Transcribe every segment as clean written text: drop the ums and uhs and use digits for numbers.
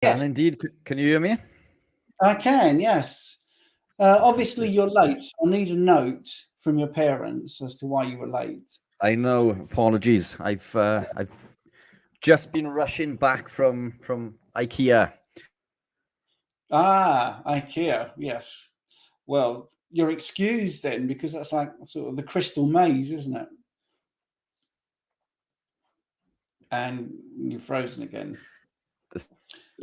Yes, indeed. Can you hear me? I can. Yes. Obviously, you're late. So I'll need a note from your parents as to why you were late. I know. Apologies. I've just been rushing back from IKEA. IKEA. Yes. Well, you're excused then, because that's like sort of the crystal maze, isn't it? And you're frozen again. The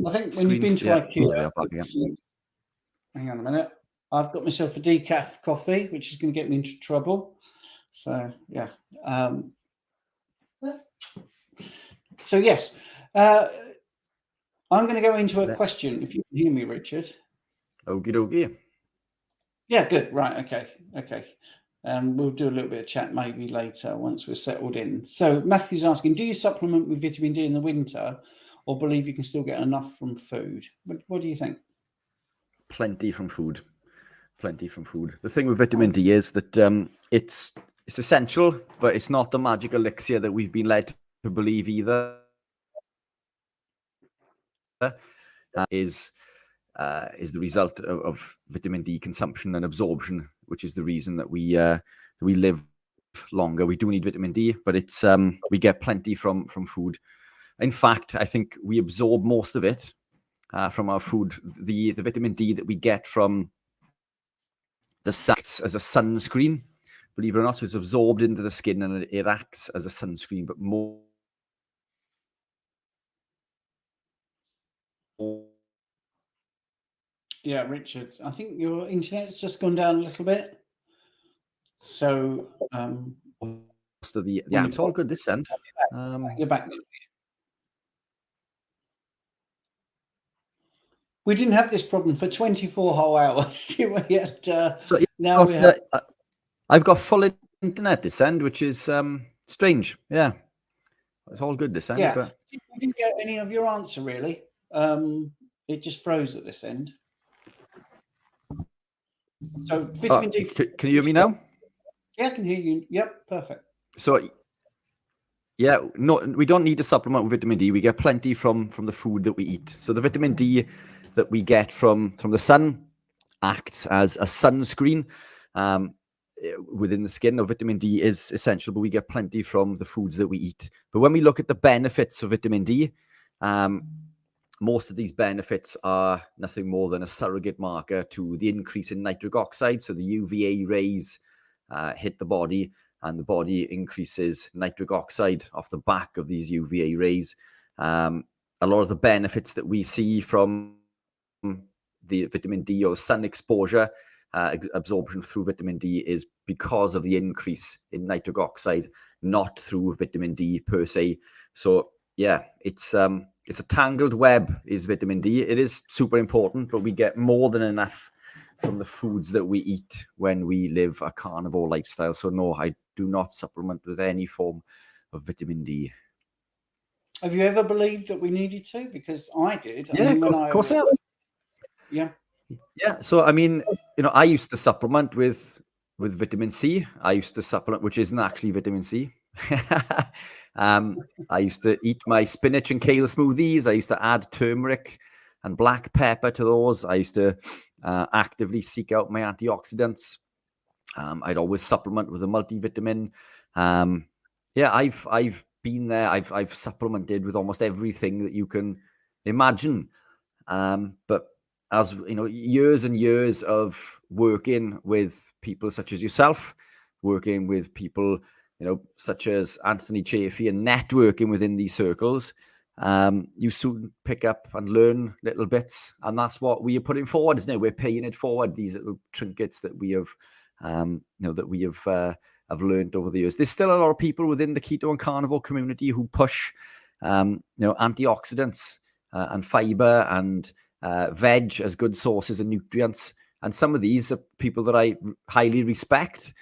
I think when you've screen. been to Yeah. IKEA, There we are back again. hang on a minute. I've got myself a decaf coffee, which is going to get me into trouble. So yeah. So yes, I'm going to go into a question. If you can hear me, Richard. Okie dokie. Yeah, good. Right. Okay. We'll do a little bit of chat maybe later once we're settled in. So Matthew's asking, do you supplement with vitamin D in the winter, or believe you can still get enough from food? What do you think? Plenty from food. The thing with vitamin D is that it's essential, but it's not the magic elixir that we've been led to believe either. Is the result of vitamin D consumption and absorption, which is the reason that we live longer. We do need vitamin D, but it's we get plenty from food. In fact, I think we absorb most of it from our food. The vitamin D that we get from the sun acts as a sunscreen. Believe it or not, so it's absorbed into the skin and it acts as a sunscreen. But more Yeah, Richard, I think your internet's just gone down a little bit. So most of the it's all good this end. You're back now. We didn't have this problem for 24 whole hours, did we? Yet, so, now we have. I've got full internet this end, which is strange. Yeah, it's all good this end. Yeah, but we didn't get any of your answer really. It just froze at this end. So vitamin D. Can you hear me now? Yeah, I can hear you. Yep, perfect. So yeah, no, we don't need to supplement with vitamin D. We get plenty from the food that we eat. So the vitamin D that we get from the sun acts as a sunscreen within the skin. Now, vitamin D is essential, but we get plenty from the foods that we eat. But when we look at the benefits of vitamin D, most of these benefits are nothing more than a surrogate marker to the increase in nitric oxide. So the UVA rays hit the body, and the body increases nitric oxide off the back of these UVA rays. A lot of the benefits that we see from the vitamin D or sun exposure, absorption through vitamin D, is because of the increase in nitric oxide, not through vitamin D per se. So yeah, it's a tangled web, is vitamin D. It is super important, but we get more than enough from the foods that we eat when we live a carnivore lifestyle. So no, I do not supplement with any form of vitamin D. Have you ever believed that we needed to? Because I did. Yeah, of course I have. Yeah. Yeah. So I mean, I used to supplement with vitamin C. I used to supplement, which isn't actually vitamin C. I used to eat my spinach and kale smoothies. I used to add turmeric and black pepper to those. I used to actively seek out my antioxidants. I'd always supplement with a multivitamin. Yeah, I've been there. I've supplemented with almost everything that you can imagine. But as years and years of working with people such as yourself, working with people such as Anthony Chaffee, and networking within these circles, you soon pick up and learn little bits, and that's what we are putting forward, isn't it? We're paying it forward, these little trinkets that we have have learned over the years. There's still a lot of people within the keto and carnivore community who push antioxidants and fiber and veg as good sources of nutrients, and some of these are people that I highly respect,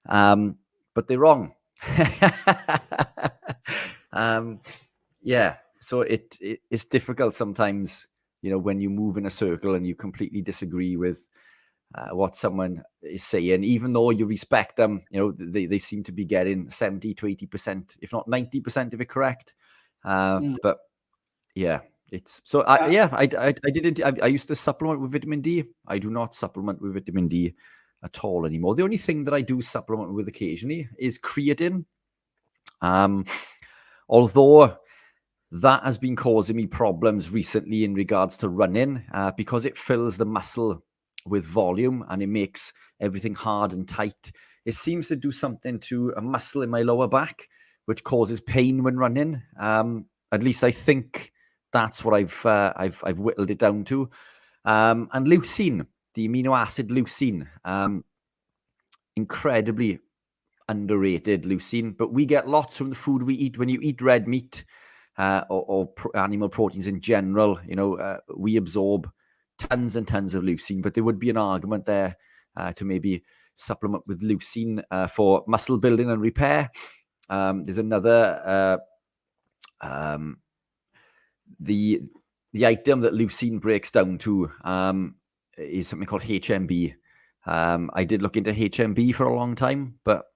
but they're wrong. Yeah, so it's difficult sometimes, when you move in a circle and you completely disagree with what someone is saying, even though you respect them. They seem to be getting 70 to 80%, if not 90% of it correct. But yeah, It's so I used to supplement with vitamin D. I do not supplement with vitamin D at all anymore. The only thing that I do supplement with occasionally is creatine. Although that has been causing me problems recently in regards to running because it fills the muscle with volume and it makes everything hard and tight. It seems to do something to a muscle in my lower back, which causes pain when running. At least I think that's what I've whittled it down to. And leucine, the amino acid leucine, incredibly underrated leucine, but we get lots from the food we eat. When you eat red meat or animal proteins in general, we absorb tons and tons of leucine, but there would be an argument there to maybe supplement with leucine for muscle building and repair. There's another the item that leucine breaks down to is something called HMB. I did look into HMB for a long time, but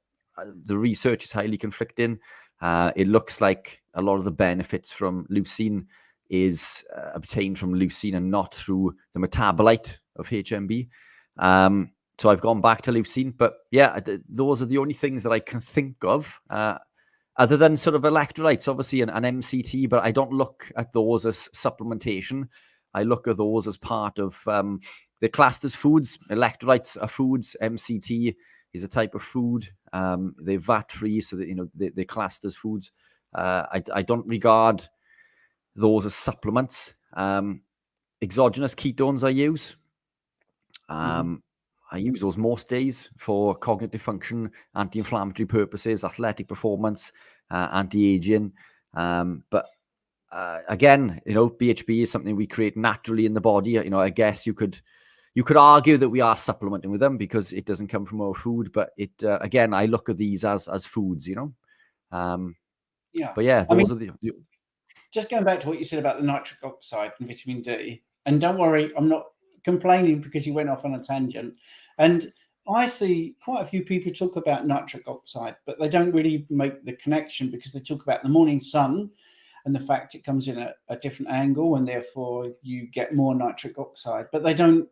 the research is highly conflicting. It looks like a lot of the benefits from leucine is obtained from leucine and not through the metabolite of HMB. So I've gone back to leucine, but yeah, those are the only things that I can think of, other than sort of electrolytes, obviously, and MCT, but I don't look at those as supplementation. I look at those as part of, they're classed as foods. Electrolytes are foods. MCT is a type of food. They're VAT-free, so that, they're classed as foods. I don't regard those as supplements. Exogenous ketones I use. I use those most days for cognitive function, anti-inflammatory purposes, athletic performance, anti-aging. But again, BHB is something we create naturally in the body. I guess you could argue that we are supplementing with them because it doesn't come from our food. But it again, I look at these as foods. Yeah. But yeah, those are the. Just going back to what you said about the nitric oxide and vitamin D, and don't worry, I'm not complaining because you went off on a tangent. And I see quite a few people talk about nitric oxide, but they don't really make the connection because they talk about the morning sun and the fact it comes in at a different angle and therefore you get more nitric oxide. But they don't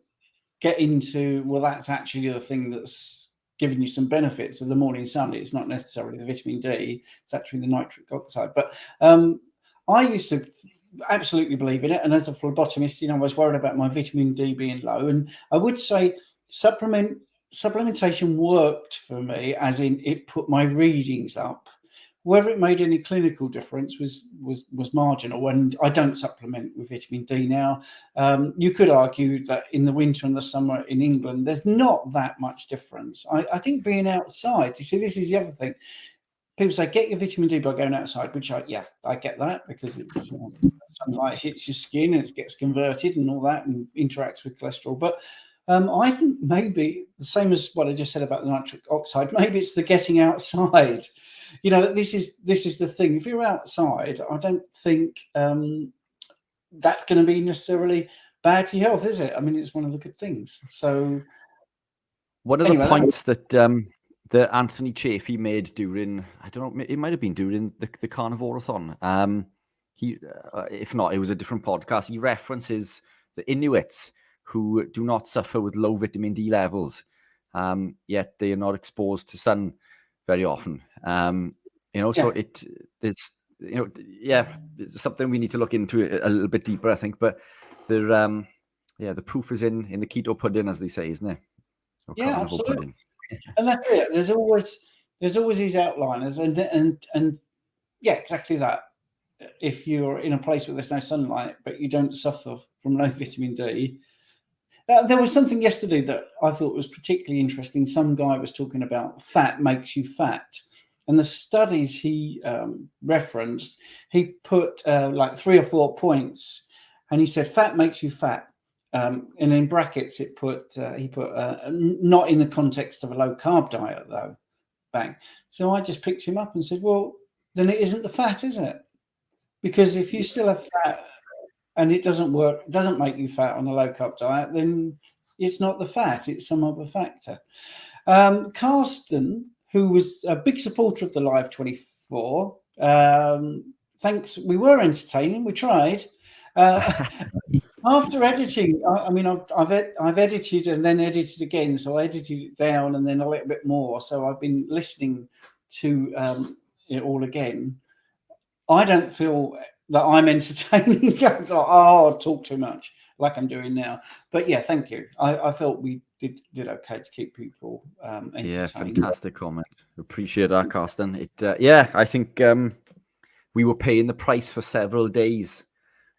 get into, well, that's actually the thing that's giving you some benefits of the morning sun. It's not necessarily the vitamin D, it's actually the nitric oxide. But I used to absolutely believe in it, and as a phlebotomist, I was worried about my vitamin D being low, and I would say supplementation worked for me, as in it put my readings up. Whether it made any clinical difference was marginal, and I don't supplement with vitamin D now. You could argue that in the winter and the summer in England, there's not that much difference. I think being outside, you see, this is the other thing. People say get your vitamin D by going outside, which I get that, because it's sunlight hits your skin and it gets converted and all that and interacts with cholesterol. But I think maybe the same as what I just said about the nitric oxide, maybe it's the getting outside. This is the thing. If you're outside, I don't think that's going to be necessarily bad for your health, is it? I mean, it's one of the good things. So one of the points that Anthony Chaffee made during, I don't know, it might have been during the Carnivore-a-thon. If not, it was a different podcast. He references the Inuits who do not suffer with low vitamin D levels, yet they are not exposed to sun very often. So there's it's something we need to look into a little bit deeper, I think. But the proof is in the keto pudding, as they say, isn't it? Or absolutely. Pudding. And that's it. There's always these outliners, and yeah, exactly that. If you're in a place where there's no sunlight, but you don't suffer from low vitamin D. There was something yesterday that I thought was particularly interesting. Some guy was talking about fat makes you fat. And the studies he referenced, he put like 3 or 4 points, and he said fat makes you fat. And in brackets, he put not in the context of a low carb diet, though. Bang. So I just picked him up and said, well, then it isn't the fat, is it? Because if you still have fat and it doesn't work, doesn't make you fat on a low carb diet, then it's not the fat, it's some other factor. Carsten, who was a big supporter of the Live 24, thanks. We were entertaining, we tried. After editing, I mean, I've edited and then edited again, so I edited it down and then a little bit more. So I've been listening to it all again. I don't feel that I'm entertaining. Like, oh, I talk too much, like I'm doing now. But yeah, thank you. I felt we did okay to keep people entertained. Yeah, fantastic comment. Appreciate that, Carsten. I think we were paying the price for several days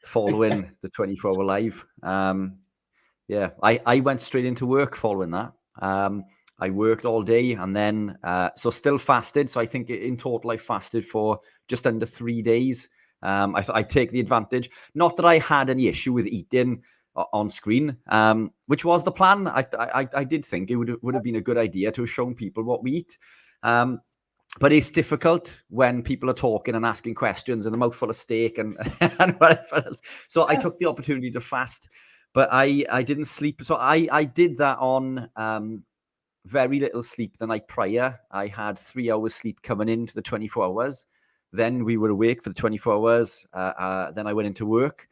following the 24-hour live. I went straight into work following that. I worked all day and then, so still fasted. So I think in total, I fasted for just under 3 days. I take the advantage. Not that I had any issue with eating on screen, which was the plan. I did think it would have been a good idea to have shown people what we eat. But it's difficult when people are talking and asking questions and a mouthful of steak and, and whatever else. So I took the opportunity to fast, but I didn't sleep. So I did that on very little sleep the night prior. I had 3 hours sleep coming into the 24 hours. Then we were awake for the 24 hours. Then I went into work.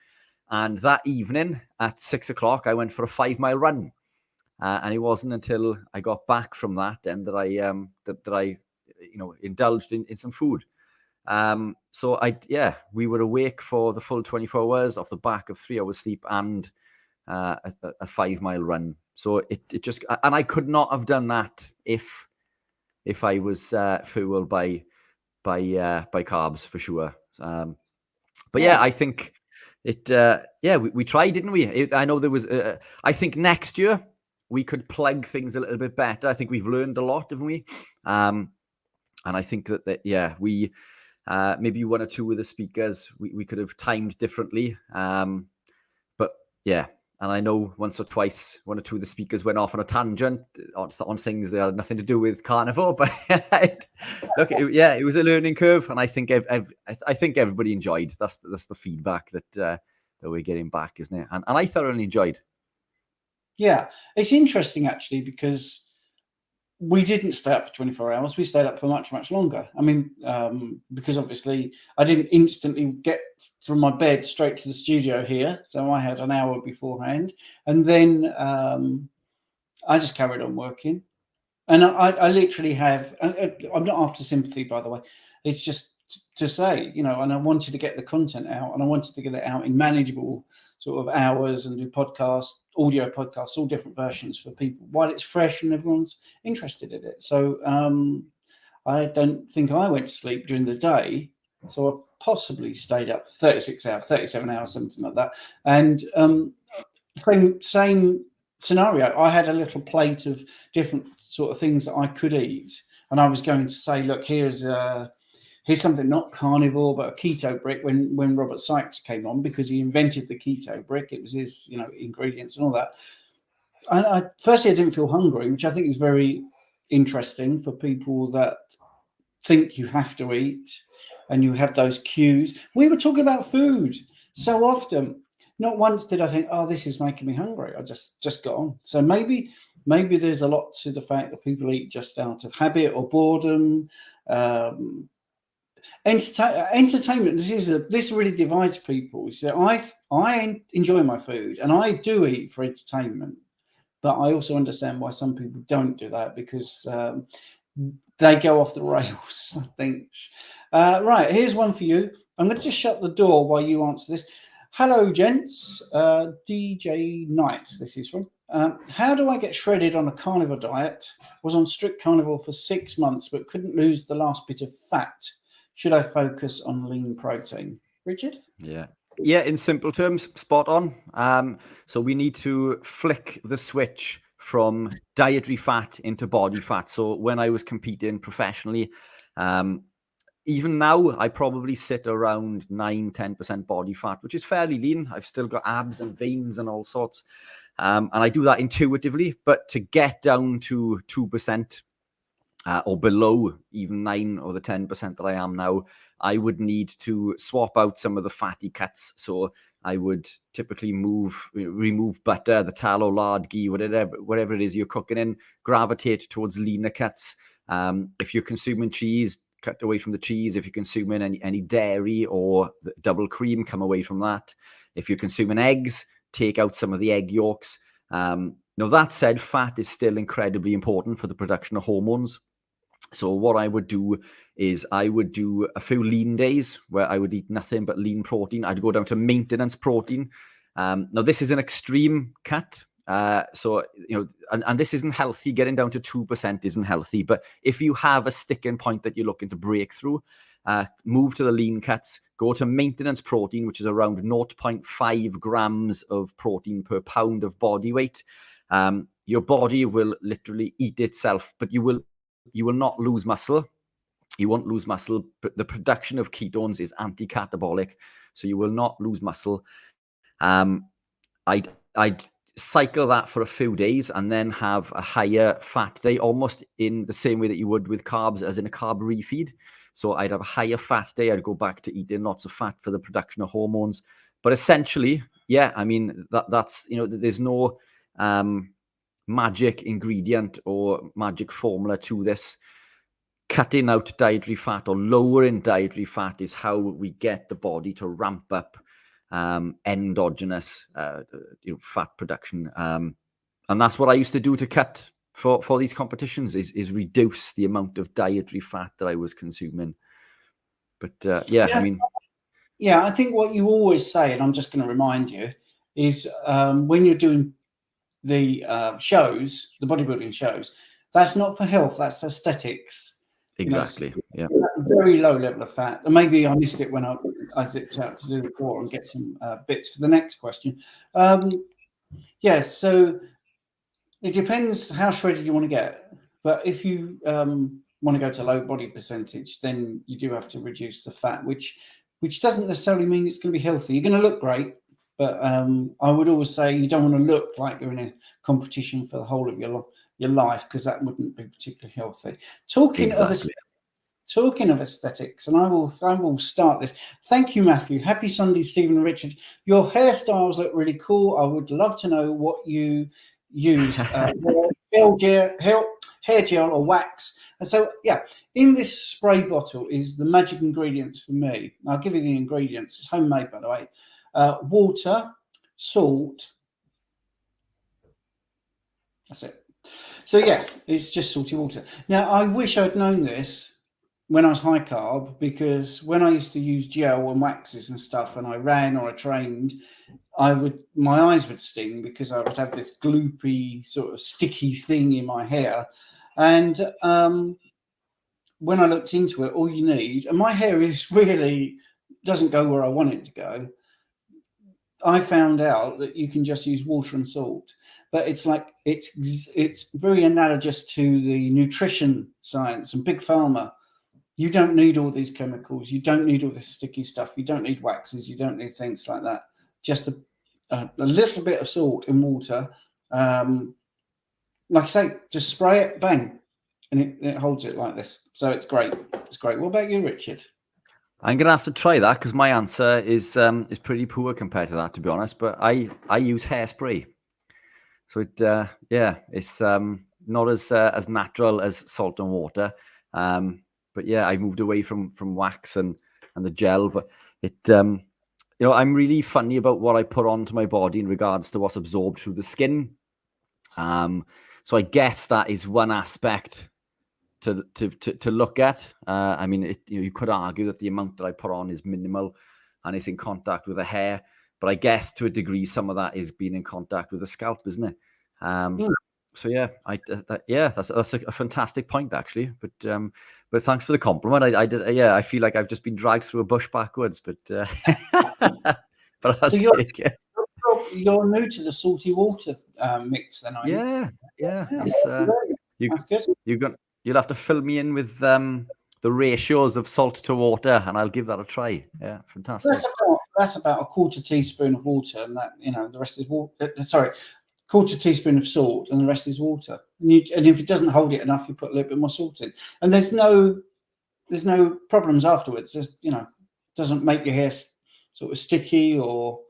And that evening at 6 o'clock, I went for a 5-mile run. And it wasn't until I got back from that and that I indulged in some food. So we were awake for the full 24 hours off the back of 3 hours sleep and a 5-mile run. So it just, and I could not have done that if I was fueled by carbs for sure. I think we tried, didn't we? I know there was, I think next year we could plug things a little bit better. I think we've learned a lot, haven't we? And I think that we maybe one or two of the speakers we could have timed differently. But yeah, and I know once or twice one or two of the speakers went off on a tangent on things that had nothing to do with Carnivore. But look, it was a learning curve, and I think I think everybody enjoyed. That's the feedback that we're getting back, isn't it? And I thoroughly enjoyed. Yeah, it's interesting actually because we didn't stay up for 24 hours. We stayed up for much, much longer. I mean, because obviously I didn't instantly get from my bed straight to the studio here. So I had an hour beforehand. And then I just carried on working. And I literally have, I'm not after sympathy, by the way. It's just to say, and I wanted to get the content out and I wanted to get it out in manageable sort of hours and do podcasts, audio podcasts, all different versions for people while it's fresh and everyone's interested in it. So I don't think I went to sleep during the day. So I possibly stayed up for 36 hours, 37 hours, something like that. And same scenario. I had a little plate of different sort of things that I could eat. And I was going to say, look, here's something not carnivore, but a keto brick when Robert Sykes came on, because he invented the keto brick. It was his, ingredients and all that. And firstly, I didn't feel hungry, which I think is very interesting for people that think you have to eat and you have those cues. We were talking about food so often. Not once did I think, oh, this is making me hungry. I just got on. So maybe there's a lot to the fact that people eat just out of habit or boredom. Entertainment. This really divides people. So I enjoy my food and I do eat for entertainment, but I also understand why some people don't do that, because they go off the rails. I think. Right, here's one for you. I'm going to just shut the door while you answer this. Hello, gents. DJ Knight, this is from. How do I get shredded on a carnivore diet? Was on strict carnivore for 6 months, but couldn't lose the last bit of fat. Should I focus on lean protein? Richard? Yeah, in simple terms, spot on. So we need to flick the switch from dietary fat into body fat. So when I was competing professionally, even now, I probably sit around 9-10% body fat, which is fairly lean. I've still got abs and veins and all sorts. And I do that intuitively. But to get down to 2% or below even 9 or the 10% that I am now, I would need to swap out some of the fatty cuts. So I would typically remove butter, the tallow, lard, ghee, whatever it is you're cooking in, gravitate towards leaner cuts. If you're consuming cheese, cut away from the cheese. If you're consuming any dairy or the double cream, come away from that. If you're consuming eggs, take out some of the egg yolks. Now, that said, fat is still incredibly important for the production of hormones. So what I would do is I would do a few lean days where I would eat nothing but lean protein. I'd go down to maintenance protein. Now, this is an extreme cut. So, and this isn't healthy. Getting down to 2% isn't healthy. But if you have a sticking point that you're looking to break through, move to the lean cuts, go to maintenance protein, which is around 0.5 grams of protein per pound of body weight. Your body will literally eat itself, but you will not lose muscle. You won't lose muscle, but the production of ketones is anti-catabolic, so you will not lose muscle. I'd cycle that for a few days and then have a higher fat day, almost in the same way that you would with carbs, as in a carb refeed. So I'd have a higher fat day. I'd go back to eating lots of fat for the production of hormones. But essentially, yeah, I mean, that's, there's no magic ingredient or magic formula to this. Cutting out dietary fat or lowering dietary fat is how we get the body to ramp up endogenous fat production. And that's what I used to do to cut for these competitions, is reduce the amount of dietary fat that I was consuming. But yeah, I mean... Yeah, I think what you always say, and I'm just going to remind you, is when you're doing the shows, the bodybuilding shows, that's not for health, that's aesthetics. Exactly. Yeah. Very low level of fat. And maybe I missed it when I zipped out to do the core and get some bits for the next question. Yes, so it depends how shredded you want to get. But if you want to go to low body percentage, then you do have to reduce the fat, which doesn't necessarily mean it's going to be healthy. You're going to look great, but I would always say you don't want to look like you're in a competition for the whole of your life, because that wouldn't be particularly healthy. Talking of aesthetics, and I will start this. Thank you, Matthew. Happy Sunday, Stephen and Richard. Your hairstyles look really cool. I would love to know what you use, hair gel or wax. And so, yeah, in this spray bottle is the magic ingredients for me. I'll give you the ingredients. It's homemade, by the way. Water, salt. That's it. So yeah, it's just salty water. Now, I wish I'd known this when I was high carb, because when I used to use gel and waxes and stuff, and I ran or I trained, my eyes would sting because I would have this gloopy sort of sticky thing in my hair. And when I looked into it, all you need, and my hair really doesn't go where I want it to go. I found out that you can just use water and salt, but it's very analogous to the nutrition science and Big Pharma. You don't need all these chemicals. You don't need all this sticky stuff. You don't need waxes. You don't need things like that. Just a little bit of salt in water. Like I say, just spray it, bang, and it holds it like this. So it's great. It's great. What about you, Richard? I'm gonna have to try that, because my answer is pretty poor compared to that, to be honest. But I use hairspray, so it's not as natural as salt and water. But yeah, I moved away from wax and the gel. But it I'm really funny about what I put onto my body in regards to what's absorbed through the skin. So I guess that is one aspect to look at. I mean, you could argue that the amount that I put on is minimal and it's in contact with the hair, but I guess to a degree some of that is being in contact with the scalp, isn't it? So yeah, that's a fantastic point, actually. But thanks for the compliment. I feel like I've just been dragged through a bush backwards, but but I'll take it. You're new to the salty water mix, then, are you? Yeah. That's good. You'll have to fill me in with the ratios of salt to water, and I'll give that a try. Yeah, fantastic. That's about a quarter teaspoon of water, and that the rest is water. Sorry, quarter teaspoon of salt, and the rest is water. And if it doesn't hold it enough, you put a little bit more salt in, and there's no problems afterwards. Just doesn't make your hair sort of sticky or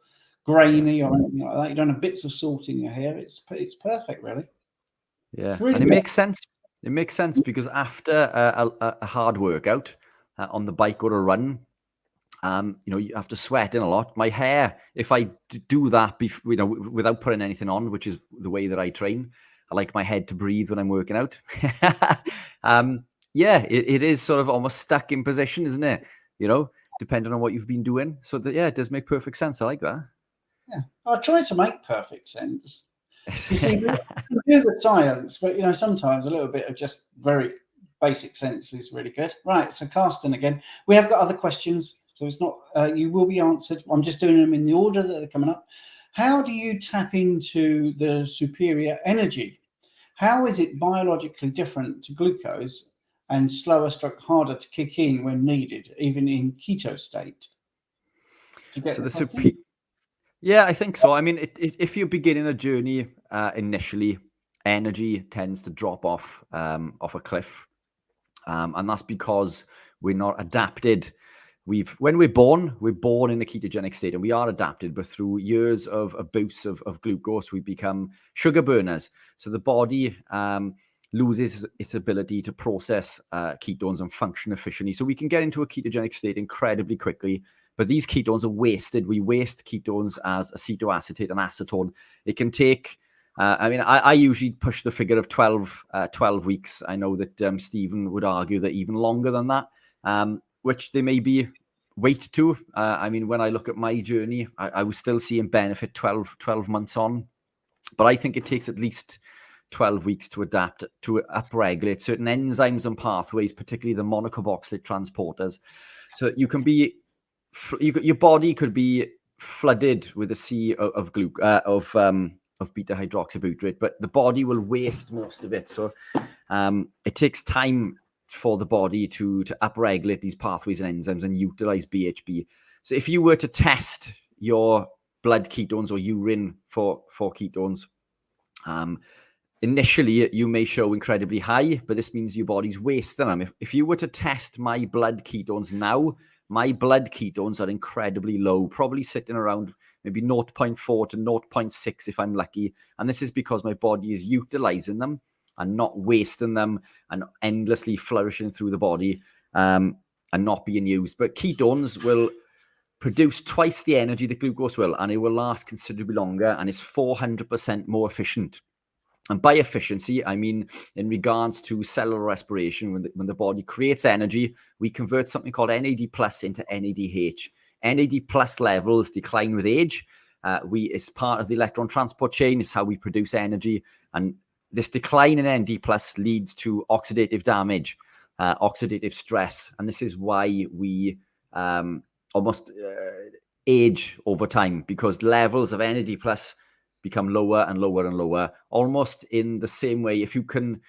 grainy or anything like that. You don't have bits of salt in your hair. It's perfect, really. Yeah, really, and it makes sense. It makes sense because after a hard workout on the bike or a run, You have to sweat in a lot. My hair, if I do that, without putting anything on, which is the way that I train, I like my head to breathe when I'm working out. It is sort of almost stuck in position, isn't it? Depending on what you've been doing. So it does make perfect sense. I like that. Yeah, I try to make perfect sense. You see, we do the science, but sometimes a little bit of just very basic sense is really good. Right, so Carsten again. We have got other questions, so it's not you will be answered. I'm just doing them in the order that they're coming up. How do you tap into the superior energy? How is it biologically different to glucose and slower stroke harder to kick in when needed, even in keto state? Do you get the question? Yeah, I think so. I mean, if you're beginning a journey initially, energy tends to drop off a cliff, and that's because we're not adapted. When we're born in a ketogenic state, and we are adapted, but through years of abuse of glucose, we become sugar burners. So the body loses its ability to process ketones and function efficiently. So we can get into a ketogenic state incredibly quickly. But these ketones are wasted. We waste ketones as acetoacetate and acetone. It can take, I usually push the figure of 12 weeks. I know that Stephen would argue that even longer than that, which they may be weight to. When I look at my journey, I was still seeing benefit 12 months on. But I think it takes at least 12 weeks to adapt, to upregulate certain enzymes and pathways, particularly the monocarboxylate transporters. So your body could be flooded with a sea of beta hydroxybutyrate, but the body will waste most of it. So it takes time for the body to upregulate these pathways and enzymes and utilize BHB. So if you were to test your blood ketones or urine for ketones, initially you may show incredibly high, but this means your body's wasting them. If you were to test my blood ketones now, my blood ketones are incredibly low, probably sitting around maybe 0.4 to 0.6 if I'm lucky. And this is because my body is utilizing them and not wasting them and endlessly flourishing through the body and not being used. But ketones will produce twice the energy that glucose will, and it will last considerably longer, and it's 400% more efficient. And by efficiency, I mean in regards to cellular respiration, when the body creates energy, we convert something called NAD plus into NADH. NAD plus levels decline with age. It's part of the electron transport chain. It's how we produce energy. And this decline in NAD plus leads to oxidative damage, oxidative stress. And this is why we almost age over time, because levels of NAD plus become lower and lower and lower, almost in the same way. If you can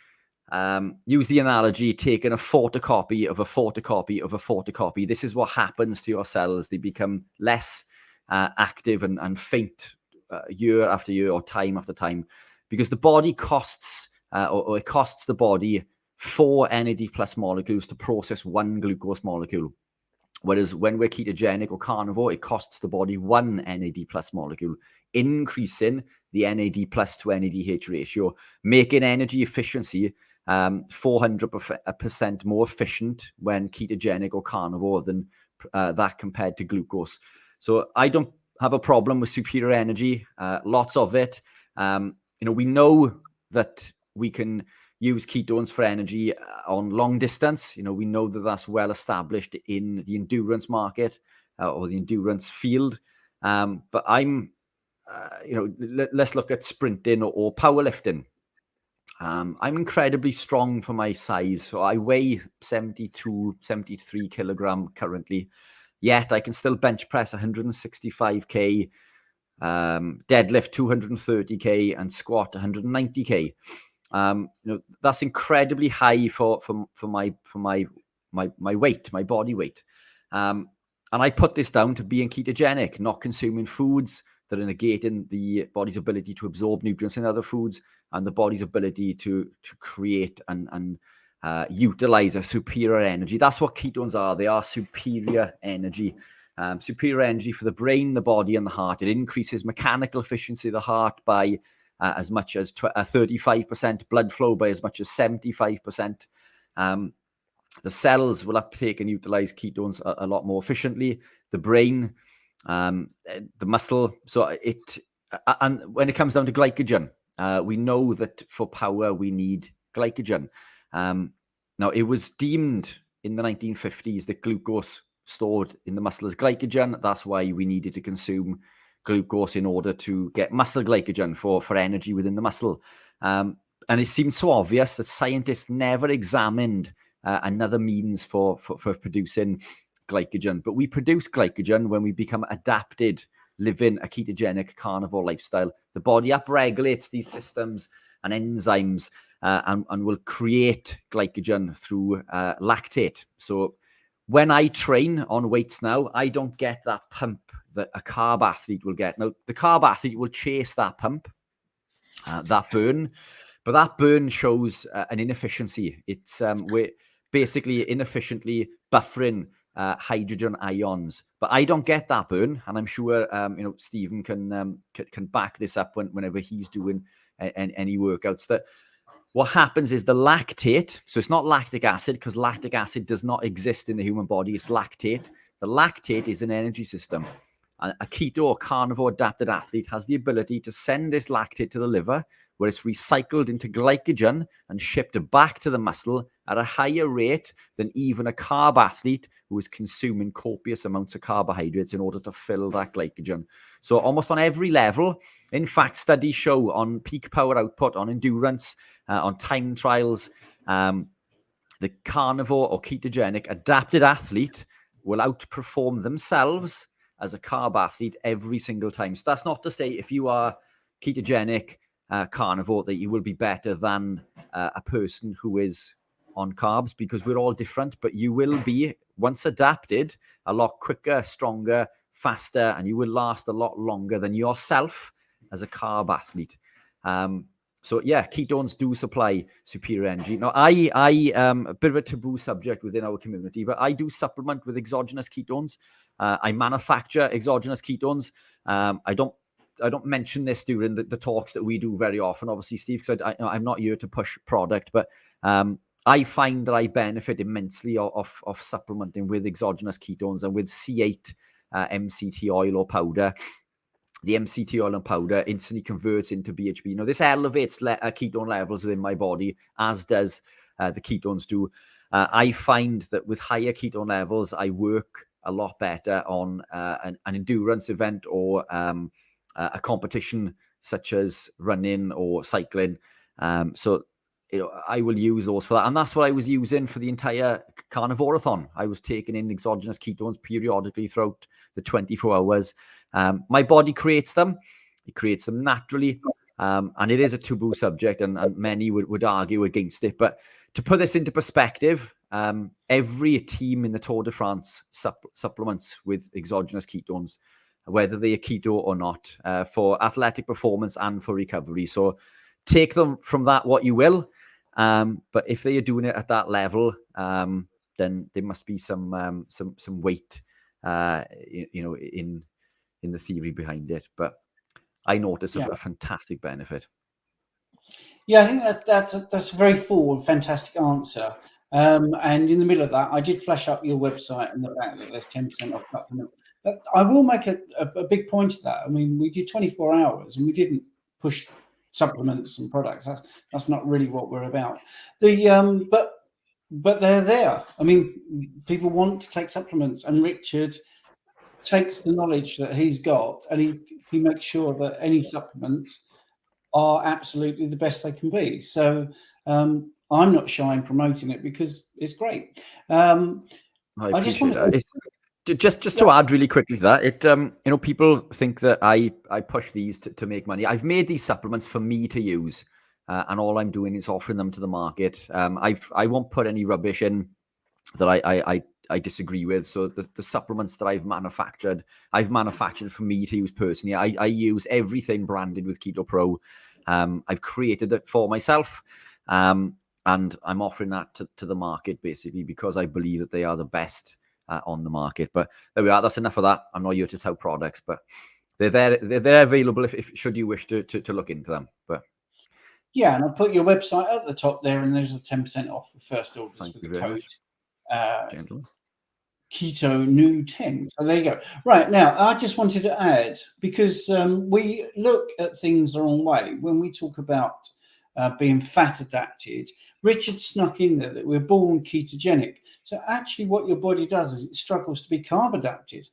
use the analogy, taking a photocopy of a photocopy of a photocopy, this is what happens to your cells. They become less active and faint year after year or time after time, because the body costs, or it costs the body 4 NAD plus molecules to process 1 glucose molecule. Whereas when we're ketogenic or carnivore, it costs the body 1 NAD plus molecule, increasing the NAD plus to NADH ratio, making energy efficiency 400% more efficient when ketogenic or carnivore than that compared to glucose. So I don't have a problem with superior energy, lots of it. We know that we can use ketones for energy on long distance. We know that that's well established in the endurance market or the endurance field. But let's look at sprinting or powerlifting. I'm incredibly strong for my size. So I weigh 72, 73 kilogram currently, yet I can still bench press 165k, deadlift 230k, and squat 190k. That's incredibly high for my weight, my body weight. And I put this down to being ketogenic, not consuming foods that are negating the body's ability to absorb nutrients in other foods and the body's ability to create and utilize a superior energy. That's what ketones are. They are superior energy. Superior energy for the brain, the body, and the heart. It increases mechanical efficiency of the heart by as much as 35%, blood flow by as much as 75%. The cells will uptake and utilize ketones a lot more efficiently. The brain, the muscle. So and when it comes down to glycogen, we know that for power we need glycogen. Now, it was deemed in the 1950s that glucose stored in the muscle as glycogen. That's why we needed to consume glucose in order to get muscle glycogen for energy within the muscle. And it seemed so obvious that scientists never examined another means for producing glycogen. But we produce glycogen when we become adapted, living a ketogenic carnivore lifestyle. The body upregulates these systems and enzymes and will create glycogen through lactate. So when I train on weights now, I don't get that pump that a carb athlete will get. Now, the carb athlete will chase that pump, that burn, but that burn shows an inefficiency. It's we're basically inefficiently buffering hydrogen ions, but I don't get that burn, and I'm sure Stephen can back this up whenever he's doing any workouts. That what happens is the lactate, so it's not lactic acid, because lactic acid does not exist in the human body. It's lactate. The lactate is an energy system. A keto or carnivore adapted athlete has the ability to send this lactate to the liver, where it's recycled into glycogen and shipped back to the muscle at a higher rate than even a carb athlete who is consuming copious amounts of carbohydrates in order to fill that glycogen. So almost on every level, in fact, studies show on peak power output, on endurance, on time trials, the carnivore or ketogenic adapted athlete will outperform themselves as a carb athlete every single time. So that's not to say if you are ketogenic carnivore that you will be better than a person who is on carbs, because we're all different, but you will be, once adapted, a lot quicker, stronger, faster, and you will last a lot longer than yourself as a carb athlete. So yeah, ketones do supply superior energy. Now, I a bit of a taboo subject within our community, but I do supplement with exogenous ketones. I manufacture exogenous ketones. I don't mention this during the talks that we do very often, obviously, Steve, because I'm not here to push product, but I find that I benefit immensely of supplementing with exogenous ketones and with C8 MCT oil or powder. The MCT oil and powder instantly converts into BHB. Now, this elevates ketone levels within my body, as does the ketones do. I find that with higher ketone levels, I work a lot better on an endurance event or a competition such as running or cycling. So I will use those for that. And that's what I was using for the entire Carnivoreathon. I was taking in exogenous ketones periodically throughout the 24 hours. My body creates them. It creates them naturally. And it is a taboo subject, and many would argue against it. But to put this into perspective, every team in the Tour de France supplements with exogenous ketones, whether they are keto or not, for athletic performance and for recovery. So take them from that what you will. But if they are doing it at that level, then there must be some weight, in the theory behind it. But I notice a fantastic benefit. Yeah, I think that's a very full and fantastic answer. And in the middle of that, I did flash up your website and the fact that there's 10% off supplement. But I will make a big point of that. I mean, we did 24 hours and we didn't push supplements and products. That's not really what we're about. But they're there. I mean, people want to take supplements, and Richard takes the knowledge that he's got and he makes sure that any supplements are absolutely the best they can be. So I'm not shy in promoting it because it's great. I just want to just to add really quickly to that, people think that I push these to make money. I've made these supplements for me to use, and all I'm doing is offering them to the market. I won't put any rubbish in that I disagree with. So the supplements that I've manufactured for me to use personally. I use everything branded with Keto Pro. I've created it for myself, and I'm offering that to the market basically because I believe that they are the best on the market. But there we are. That's enough of that. I'm not here to tout products, but they're there. They're available if should you wish to look into them. But yeah, and I'll put your website at the top there, and there's a 10% off for first orders with the code Gentlemen. Keto New 10. So there you go. Right, now, I just wanted to add, because we look at things the wrong way. When we talk about being fat adapted, Richard snuck in there that we're born ketogenic. So actually what your body does is it struggles to be carb adapted.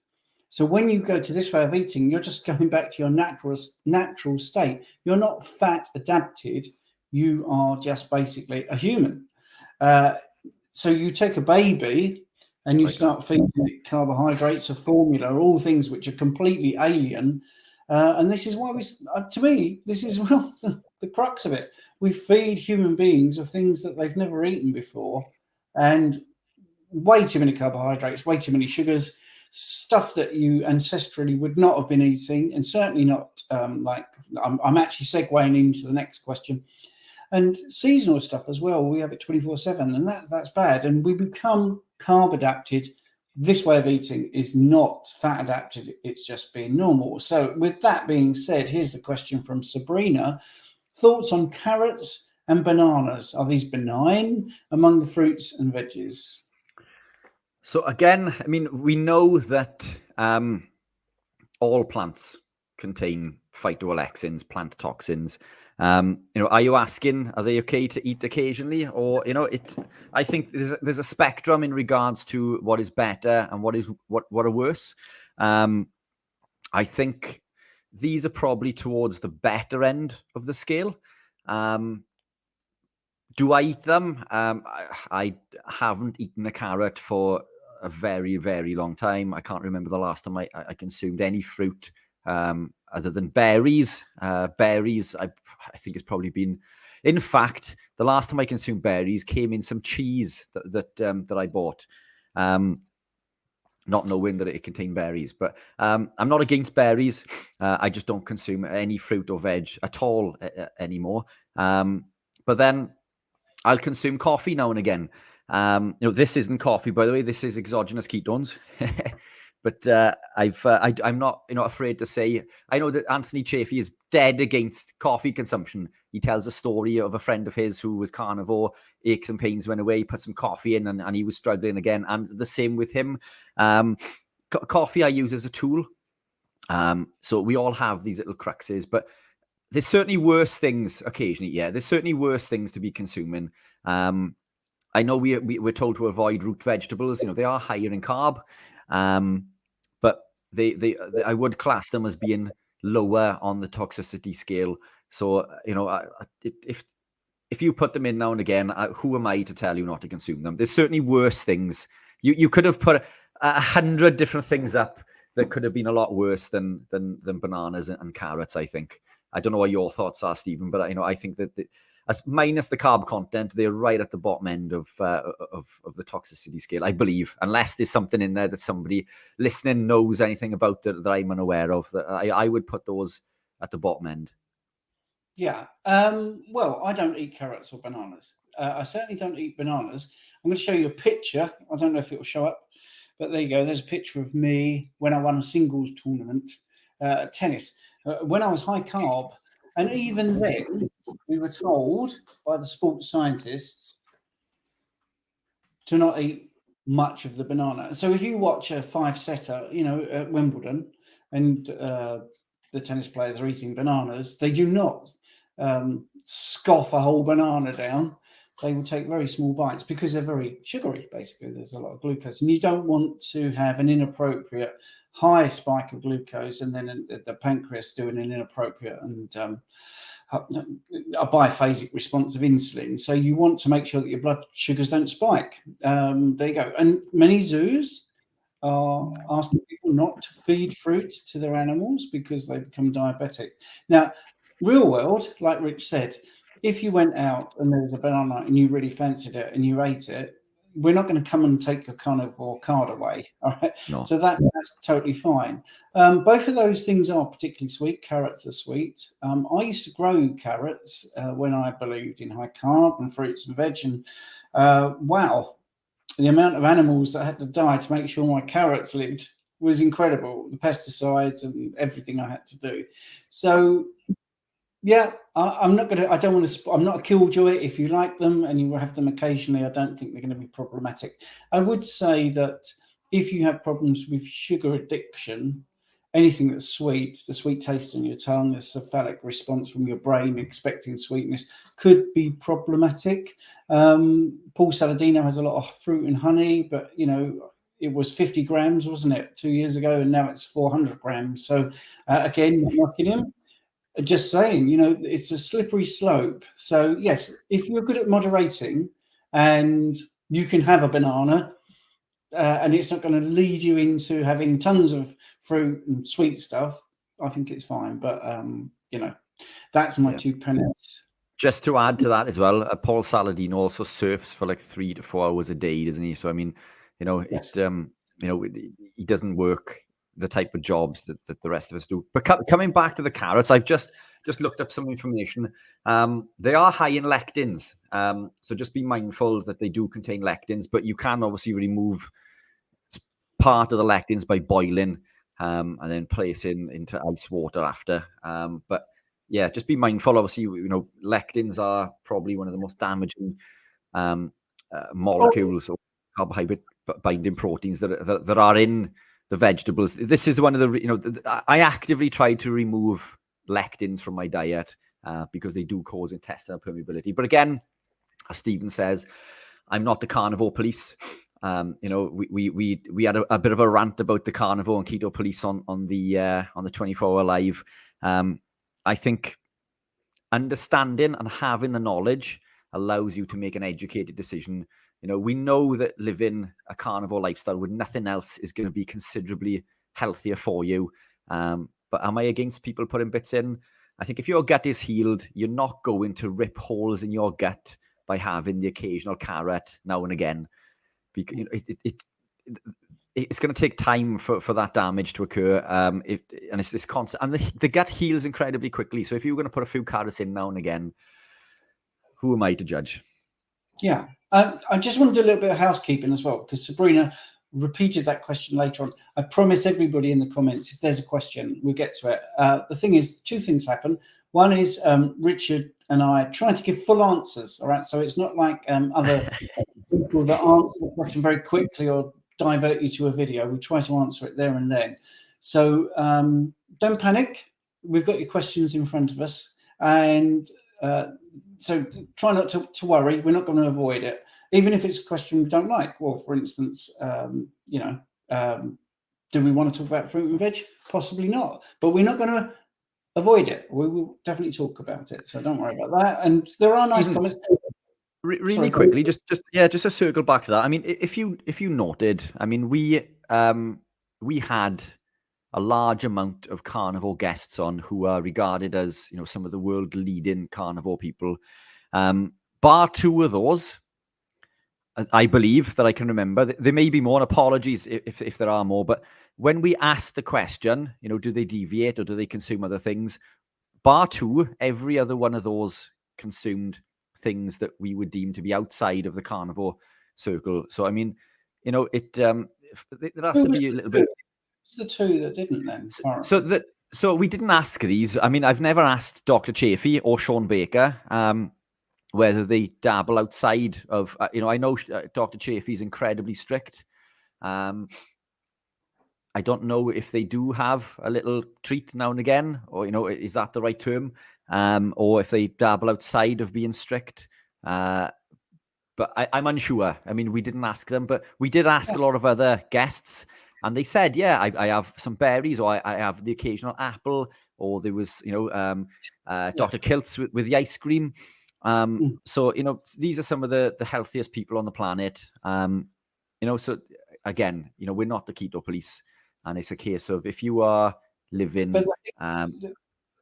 So when you go to this way of eating, you're just going back to your natural state. You're not fat adapted. You are just basically a human. So you take a baby and you start feeding it carbohydrates, a formula, all things which are completely alien. And this is why to me, this is the crux of it. We feed human beings of things that they've never eaten before, and way too many carbohydrates, way too many sugars, stuff that you ancestrally would not have been eating, and certainly not I'm actually segueing into the next question. And seasonal stuff as well. We have it 24/7, and that's bad. And we become carb adapted. This way of eating is not fat adapted. It's just being normal. So with that being said, here's the question from Sabrina. Thoughts on carrots and bananas? Are these benign among the fruits and veggies? So again, I mean, we know that all plants contain phytoalexins, plant toxins. Are you asking, are they okay to eat occasionally? Or, I think there's a spectrum in regards to what is better and what are worse. I think these are probably towards the better end of the scale. Do I eat them? I haven't eaten a carrot for a very, very long time. I can't remember the last time I consumed any fruit other than berries. Berries, I think it's probably been. In fact, the last time I consumed berries came in some cheese that I bought, not knowing that it contained berries. But I'm not against berries. I just don't consume any fruit or veg at all anymore. But then I'll consume coffee now and again. This isn't coffee, by the way. This is exogenous ketones. But I'm not afraid to say, I know that Anthony Chaffee is dead against coffee consumption. He tells a story of a friend of his who was carnivore, aches and pains went away, put some coffee in, and he was struggling again. And the same with him. Coffee I use as a tool. So we all have these little cruxes, but there's certainly worse things occasionally. Yeah, there's certainly worse things to be consuming. I know we're told to avoid root vegetables. They are higher in carb, but they I would class them as being lower on the toxicity scale. So if you put them in now and again, who am I to tell you not to consume them? There's certainly worse things. You could have put 100 different things up that could have been a lot worse than bananas and carrots, I think. I don't know what your thoughts are, Stephen, but I think that as minus the carb content, they're right at the bottom end of the toxicity scale, I believe, unless there's something in there that somebody listening knows anything about that I'm unaware of. That I would put those at the bottom end. Yeah. Well, I don't eat carrots or bananas. I certainly don't eat bananas. I'm going to show you a picture. I don't know if it will show up, but there you go. There's a picture of me when I won a singles tournament at tennis. When I was high carb, and even then, we were told by the sports scientists to not eat much of the banana. So if you watch a 5-setter, at Wimbledon, and the tennis players are eating bananas, they do not scoff a whole banana down. They will take very small bites because they're very sugary, basically. There's a lot of glucose. And you don't want to have an inappropriate high spike of glucose and then the pancreas doing an inappropriate and a biphasic response of insulin. So you want to make sure that your blood sugars don't spike. There you go. And many zoos are asking people not to feed fruit to their animals because they become diabetic. Now, real world, like Rich said, if you went out and there was a banana and you really fancied it and you ate it, we're not going to come and take your carnivore card away. All right. No. So that's totally fine. Both of those things are particularly sweet. Carrots are sweet. I used to grow carrots when I believed in high carb and fruits and veg. And wow, the amount of animals that had to die to make sure my carrots lived was incredible. The pesticides and everything I had to do. So Yeah, I'm not going to. I don't want to. I'm not a killjoy. If you like them and you have them occasionally, I don't think they're going to be problematic. I would say that if you have problems with sugar addiction, anything that's sweet, the sweet taste in your tongue, the cephalic response from your brain expecting sweetness could be problematic. Paul Saladino has a lot of fruit and honey, but it was 50 grams, wasn't it, 2 years ago, and now it's 400 grams. So again, not knocking him. Just saying, it's a slippery slope. So yes, if you're good at moderating and you can have a banana, and it's not going to lead you into having tons of fruit and sweet stuff, I think it's fine. But that's my 2 pennies. Just to add to that as well, Paul Saladino also surfs for like 3 to 4 hours a day, doesn't he? So I mean, Yes. he doesn't work the type of jobs that the rest of us do. But coming back to the carrots, I've just looked up some information. They are high in lectins, so just be mindful that they do contain lectins. But you can obviously remove part of the lectins by boiling, and then placing into ice water after. But yeah, just be mindful. Obviously, lectins are probably one of the most damaging molecules or carbohydrate binding proteins that are in the vegetables. This is one of the, I actively try to remove lectins from my diet because they do cause intestinal permeability. But again, as Stephen says, I'm not the carnivore police. We had a bit of a rant about the carnivore and keto police on the 24-hour live. I think understanding and having the knowledge allows you to make an educated decision. We know that living a carnivore lifestyle with nothing else is going to be considerably healthier for you. But am I against people putting bits in? I think if your gut is healed, you're not going to rip holes in your gut by having the occasional carrot now and again. Because it's going to take time for that damage to occur. And it's this constant, and the gut heals incredibly quickly. So if you're going to put a few carrots in now and again, who am I to judge? Yeah. I just want to do a little bit of housekeeping as well, because Sabrina repeated that question later on. I promise everybody in the comments, if there's a question, we'll get to it. The thing is, 2 things happen. One is Richard and I trying to give full answers. All right. So it's not like other people that answer the question very quickly or divert you to a video. We try to answer it there and then. So don't panic. We've got your questions in front of us. And so try not to worry. We're not going to avoid it. Even if it's a question we don't like. Well, for instance, do we want to talk about fruit and veg? Possibly not. But we're not going to avoid it. We will definitely talk about it. So don't worry about that. And there are nice comments. Really quickly, just to circle back to that. I mean, if you noted, I mean, we had a large amount of carnivore guests on who are regarded as some of the world leading carnivore people. Bar 2 of those, I believe that I can remember. There may be more. Apologies if there are more. But when we asked the question, do they deviate or do they consume other things? Bar 2, every other one of those consumed things that we would deem to be outside of the carnivore circle. So I mean, there has to be a little bit. It's the 2 that didn't then. So we didn't ask these. I mean, I've never asked Dr. Chaffee or Sean Baker whether they dabble outside of. I know Dr. Chaffee's incredibly strict. I don't know if they do have a little treat now and again, or is that the right term? Or if they dabble outside of being strict. But I'm unsure. I mean, we didn't ask them, but we did ask a lot of other guests, and they said, "Yeah, I have some berries, or I have the occasional apple, or there was, Dr. Kilt's with the ice cream." So these are some of the healthiest people on the planet. So again, we're not the keto police. And it's a case of if you are living. But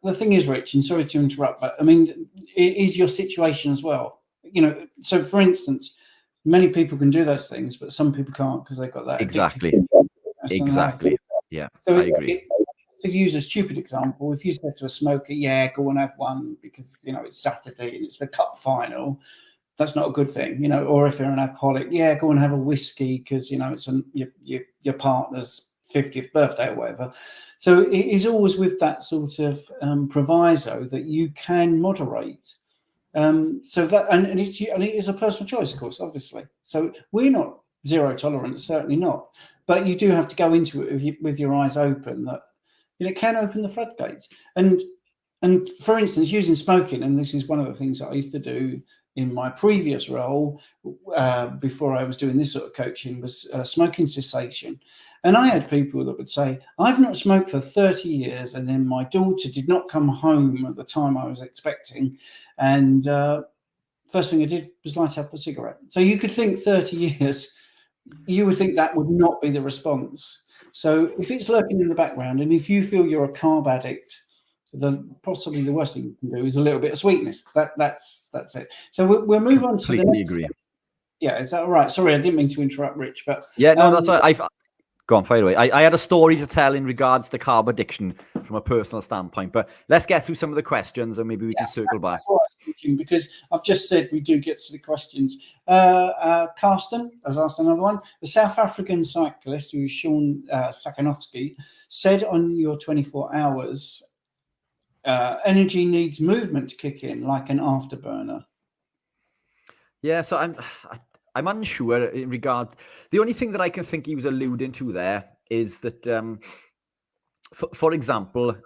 the thing is, Rich, and sorry to interrupt, but I mean, it is your situation as well. So for instance, many people can do those things, but some people can't because they've got that. Exactly. Yeah, So I agree. To use a stupid example, if you said to a smoker, "Yeah, go and have one because it's Saturday and it's the cup final," that's not a good thing, Or if you're an alcoholic, "Yeah, go and have a whiskey because it's your partner's 50th birthday or whatever. So it is always with that sort of proviso that you can moderate. So that and it is a personal choice, of course, obviously. So we're not zero tolerance, certainly not. But you do have to go into it with your eyes open. That it can open the floodgates. And for instance, using smoking, and this is one of the things that I used to do in my previous role before I was doing this sort of coaching, was smoking cessation. And I had people that would say, I've not smoked for 30 years, and then my daughter did not come home at the time I was expecting. And first thing I did was light up a cigarette. So you could think 30 years, you would think that would not be the response. So if it's lurking in the background, and if you feel you're a carb addict, possibly the worst thing you can do is a little bit of sweetness. That's it. So we'll move on to the next. Agree. Yeah, is that all right? Sorry, I didn't mean to interrupt, Rich, but yeah, no, that's all right. Go on, fire away. I had a story to tell in regards to carb addiction from a personal standpoint, but let's get through some of the questions and maybe we can circle back. That's what I was thinking, because I've just said we do get to the questions. Carsten has asked another one. The South African cyclist, who is Sean Sakanowski, said on your 24 hours, energy needs movement to kick in, like an afterburner. Yeah, so I'm unsure in regard. The only thing that I can think he was alluding to there is that, for example,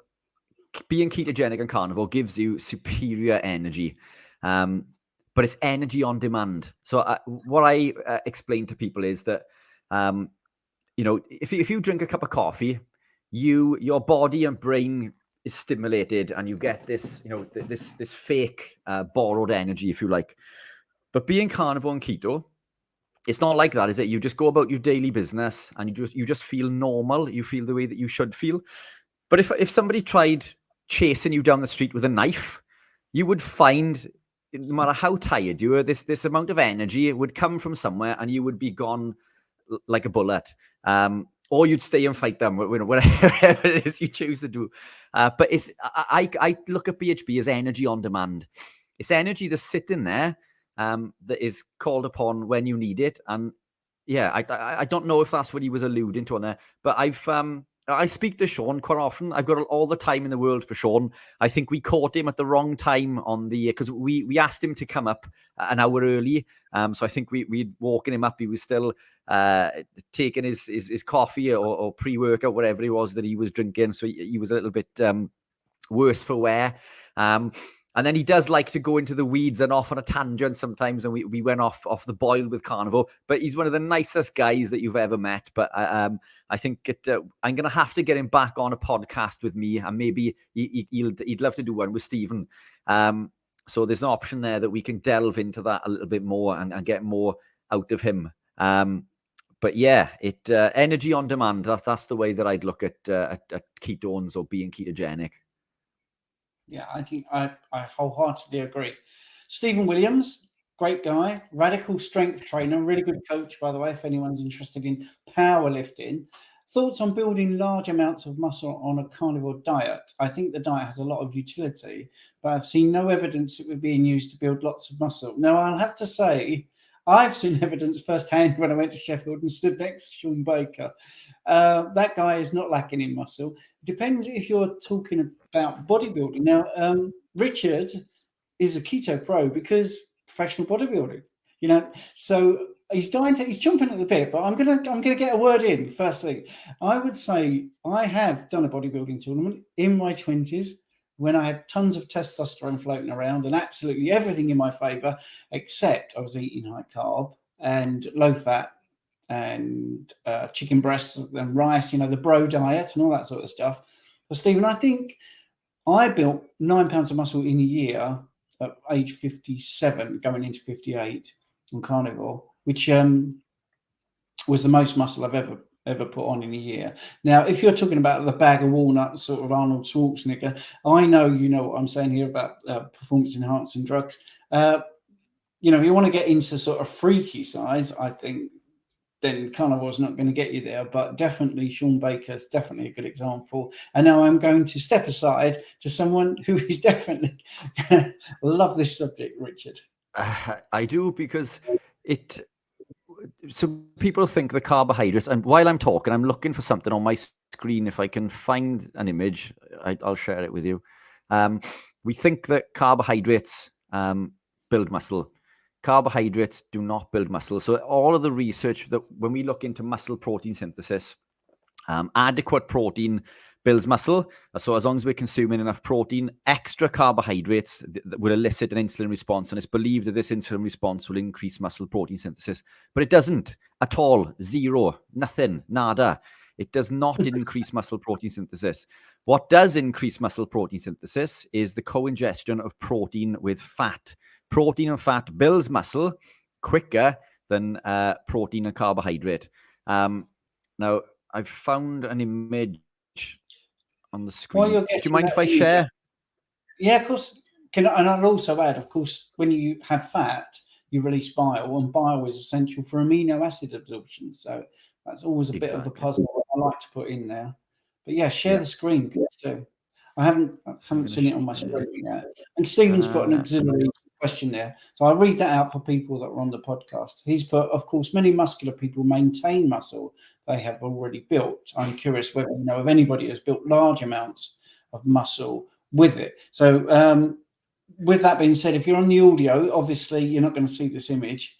being ketogenic and carnivore gives you superior energy, but it's energy on demand. So what I explain to people is that, if you drink a cup of coffee, your body and brain is stimulated, and you get this, this fake borrowed energy, if you like. But being carnivore and keto, it's not like that, is it? You just go about your daily business and you just feel normal. You feel the way that you should feel. But if somebody tried chasing you down the street with a knife, you would find, no matter how tired you were, this amount of energy, it would come from somewhere and you would be gone like a bullet. Or you'd stay and fight them, whatever it is you choose to do. But I look at BHB as energy on demand. It's energy that's sitting there, that is called upon when you need it. And yeah, I don't know if that's what he was alluding to on there, but I speak to Sean quite often. I've got all the time in the world for Sean. I think we caught him at the wrong time because we asked him to come up an hour early. So I think we'd walking him up. He was still taking his coffee or pre-workout, whatever it was that he was drinking. So he was a little bit worse for wear. And then he does like to go into the weeds and off on a tangent sometimes. And we went off the boil with Carnivore. But he's one of the nicest guys that you've ever met. But I think I'm going to have to get him back on a podcast with me. And maybe he'd love to do one with Stephen. So there's an option there that we can delve into that a little bit more and get more out of him. But yeah, energy on demand. That's the way that I'd look at ketones or being ketogenic. Yeah, I think I wholeheartedly agree. Stephen Williams, great guy, radical strength trainer, really good coach, by the way, if anyone's interested in powerlifting. Thoughts on building large amounts of muscle on a carnivore diet? I think the diet has a lot of utility, but I've seen no evidence it would be used to build lots of muscle. Now, I'll have to say, I've seen evidence firsthand when I went to Sheffield and stood next to Sean Baker. That guy is not lacking in muscle. Depends if you're talking about bodybuilding. Now, Richard is a keto pro because professional bodybuilding, so he's chomping at the bit, but I'm gonna get a word in. Firstly, I would say I have done a bodybuilding tournament in my 20s when I had tons of testosterone floating around and absolutely everything in my favor, except I was eating high carb and low fat and chicken breasts and rice, the bro diet and all that sort of stuff. But Stephen, I think I built 9 pounds of muscle in a year at age 57, going into 58 on Carnivore, which was the most muscle I've ever put on in a year. Now, if you're talking about the bag of walnuts, sort of Arnold Schwarzenegger, I know you know what I'm saying here about performance enhancing drugs. If you want to get into sort of freaky size, I think then Carnivore is not going to get you there, but definitely Sean Baker is definitely a good example. And now I'm going to step aside to someone who is definitely love this subject, Richard. I do, because so people think the carbohydrates, and while I'm talking, I'm looking for something on my screen. If I can find an image, I'll share it with you. We think that carbohydrates build muscle. Carbohydrates do not build muscle. So all of the research that when we look into muscle protein synthesis, adequate protein builds muscle. So as long as we're consuming enough protein, extra carbohydrates that will elicit an insulin response. And it's believed that this insulin response will increase muscle protein synthesis. But it doesn't at all. Zero. Nothing. Nada. It does not increase muscle protein synthesis. What does increase muscle protein synthesis is the co-ingestion of protein with fat. Protein and fat builds muscle quicker than protein and carbohydrate. Now, I've found an image on the screen. Do you mind if I share? Yeah, of course. And I'll also add, of course, when you have fat, you release bile, and bile is essential for amino acid absorption. So that's always a bit of the puzzle I like to put in there. But yeah, share the screen, please do. I haven't seen it on my screen yet. And Stephen's put an auxiliary question there. So I'll read that out for people that are on the podcast. He's put, of course, many muscular people maintain muscle they have already built. I'm curious whether you know of anybody who's built large amounts of muscle with it. So with that being said, if you're on the audio, obviously you're not going to see this image.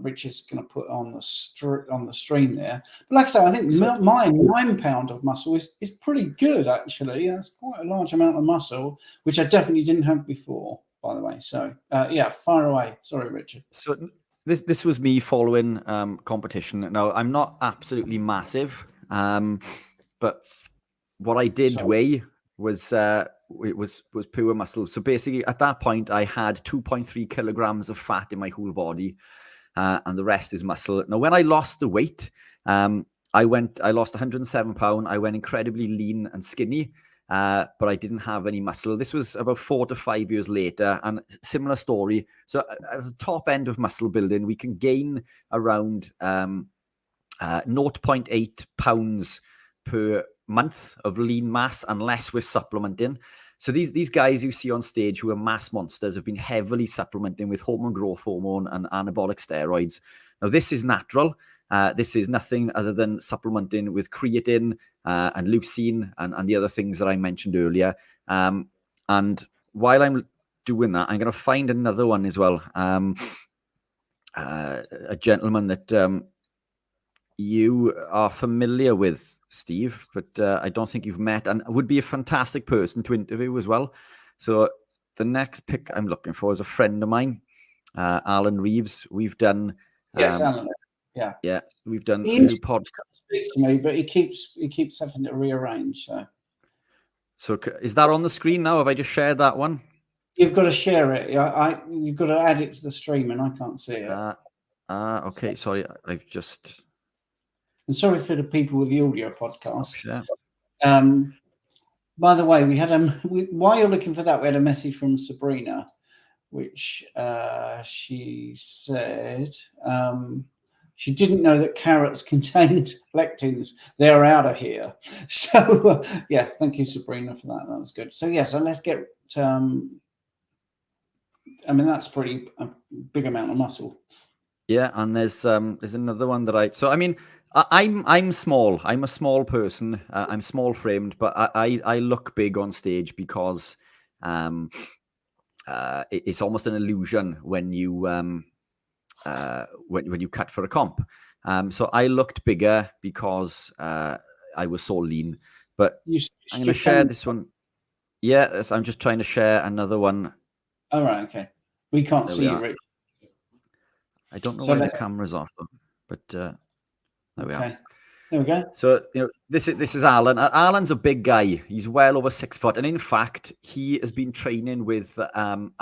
Richard's going to put on the stream there. But like I say, I think my 9 pound of muscle is pretty good, actually. That's quite a large amount of muscle, which I definitely didn't have before, by the way. So yeah, fire away. Sorry, Richard. So this was me following competition. Now, I'm not absolutely massive, but what I did weigh was pure muscle. So basically, at that point, I had 2.3 kilograms of fat in my whole body, and the rest is muscle. Now, when I lost the weight, I lost 107 pounds. I went incredibly lean and skinny, but I didn't have any muscle. This was about 4 to 5 years later, and similar story. So at the top end of muscle building, we can gain around 0.8 pounds per month of lean mass unless we're supplementing. So these guys you see on stage who are mass monsters have been heavily supplementing with hormone growth hormone and anabolic steroids. Now this is natural. This is nothing other than supplementing with creatine and leucine and the other things that I mentioned earlier. And while I'm doing that, I'm going to find another one as well. A gentleman that you are familiar with, Steve, but I don't think you've met, and would be a fantastic person to interview as well. So the next pick I'm looking for is a friend of mine, Alan Reeves. We've done Alan. Yeah, we've done a few podcasts. Speaks to me, but he keeps having to rearrange. So is that on the screen now? Have I just shared that one? You've got to share it. You've got to add it to the stream, and I can't see it. Okay. Sorry, I've just. And sorry for the people with the audio podcast. Yeah. By the way, we had while you're looking for that, we had a message from Sabrina, which she said she didn't know that carrots contained lectins. They're out of here. So yeah, thank you, Sabrina, for that. That was good. So yeah, so let's get. I mean, that's pretty a big amount of muscle. Yeah, and there's another one that so I mean. I'm small. I'm a small person. I'm small framed, but I look big on stage because it's almost an illusion when you when you cut for a comp. So I looked bigger because I was so lean. But I'm going to share this one. Yeah, I'm just trying to share another one. All right, okay. We can't see you, Rich. I don't know where the cameras are, but. There we are. There we go. So this is Alan. Alan's a big guy. He's well over 6 foot, and in fact, he has been training with. And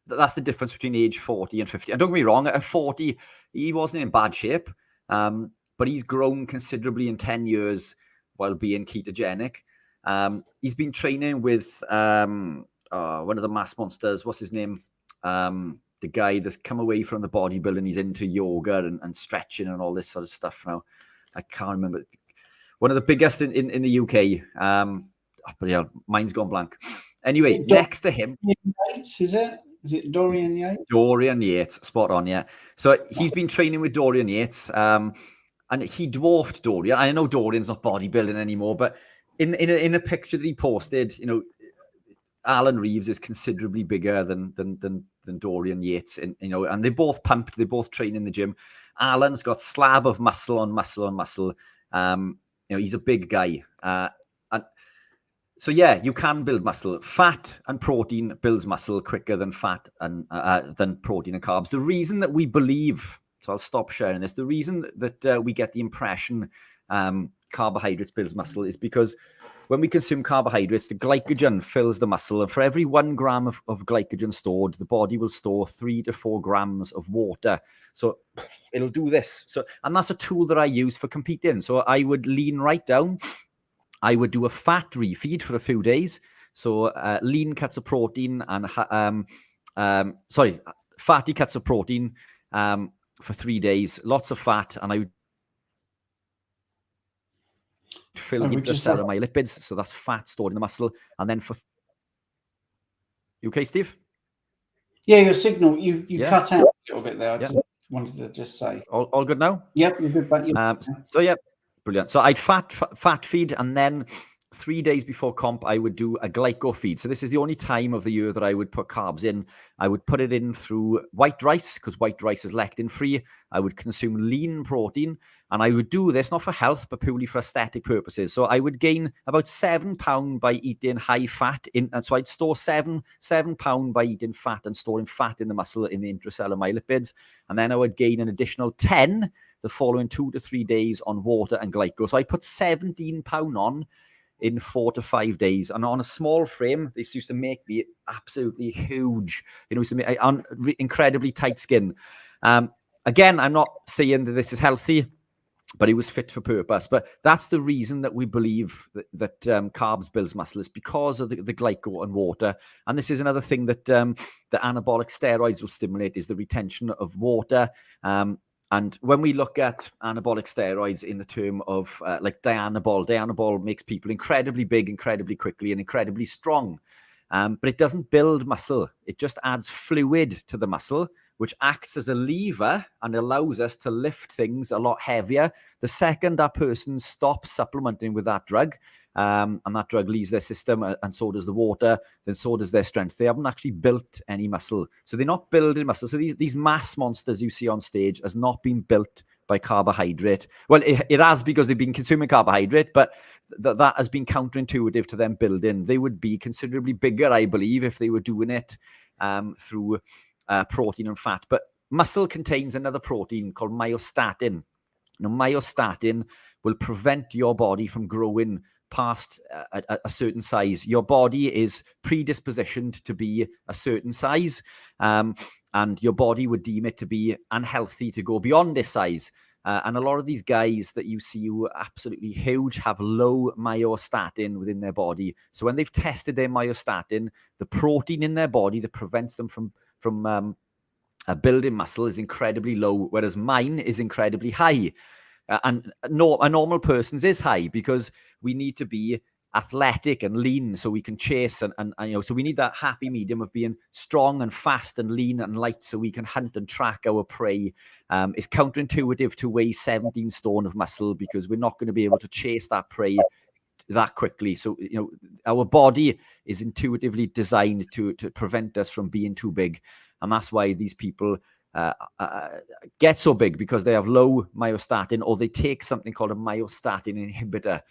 that's the difference between age 40 and 50. And don't get me wrong, at 40, he wasn't in bad shape, but he's grown considerably in 10 years while being ketogenic. He's been training with one of the mass monsters. What's his name? The guy that's come away from the bodybuilding. He's into yoga and stretching and all this sort of stuff now. I can't remember. One of the biggest in the UK. But yeah, mine's gone blank. Anyway, next to him. Is it? Is it Dorian Yates? Dorian Yates, spot on, yeah. So he's been training with Dorian Yates, and he dwarfed Dorian. I know Dorian's not bodybuilding anymore, but in a picture that he posted, Alan Reeves is considerably bigger than Dorian Yates, and and they're both pumped. They both train in the gym. Alan's got slab of muscle on muscle on muscle. He's a big guy, and so yeah, you can build muscle. Fat and protein builds muscle quicker than fat and than protein and carbs. The reason that we believe, so I'll stop sharing this. The reason that we get the impression carbohydrates builds muscle is because when we consume carbohydrates, the glycogen fills the muscle, and for every 1 gram of glycogen stored, the body will store 3 to 4 grams of water. So it'll do this. And that's a tool that I use for competing. So I would lean right down. I would do a fat refeed for a few days. So lean cuts of protein and fatty cuts of protein for 3 days, lots of fat, and I would fill the cell of my lipids. So that's fat stored in the muscle. And then you okay, Steve? Yeah, your signal, you cut out a little bit there. I just wanted to say. All good now? Yep, you're good. But so yeah, brilliant. So I'd fat feed, and then 3 days before comp, I would do a glyco feed. So this is the only time of the year that I would put carbs in. I would put it in through white rice, because white rice is lectin free. I would consume lean protein, and I would do this not for health, but purely for aesthetic purposes. So I would gain about 7 pounds by eating high fat and so I'd store 7 pounds by eating fat and storing fat in the muscle in the intracellular lipids. And then I would gain an additional 10 the following 2 to 3 days on water and glyco. So I put 17 pounds on in 4 to 5 days. And on a small frame, this used to make me absolutely huge. On incredibly tight skin. Again, I'm not saying that this is healthy, but it was fit for purpose. But that's the reason that we believe that carbs builds muscle, is because of the glyco and water. And this is another thing that the anabolic steroids will stimulate, is the retention of water. And when we look at anabolic steroids in the term of like Dianabol makes people incredibly big, incredibly quickly, and incredibly strong. But it doesn't build muscle. It just adds fluid to the muscle, which acts as a lever and allows us to lift things a lot heavier. The second that person stops supplementing with that drug, and that drug leaves their system, and so does the water, then so does their strength. They haven't actually built any muscle. So they're not building muscle. So these mass monsters you see on stage has not been built by carbohydrate. Well, it has, because they've been consuming carbohydrate, but that has been counterintuitive to them building. They would be considerably bigger, I believe, if they were doing it through protein and fat. But muscle contains another protein called myostatin. Now, myostatin will prevent your body from growing past a certain size. Your body is predispositioned to be a certain size, and your body would deem it to be unhealthy to go beyond this size. And a lot of these guys that you see who are absolutely huge have low myostatin within their body. So when they've tested their myostatin, the protein in their body that prevents them from building muscle is incredibly low, whereas mine is incredibly high. And a normal person's is high, because we need to be athletic and lean so we can chase and so we need that happy medium of being strong and fast and lean and light so we can hunt and track our prey. It's counterintuitive to weigh 17 stone of muscle, because we're not going to be able to chase that prey that quickly. So our body is intuitively designed to prevent us from being too big, and that's why these people get so big, because they have low myostatin, or they take something called a myostatin inhibitor,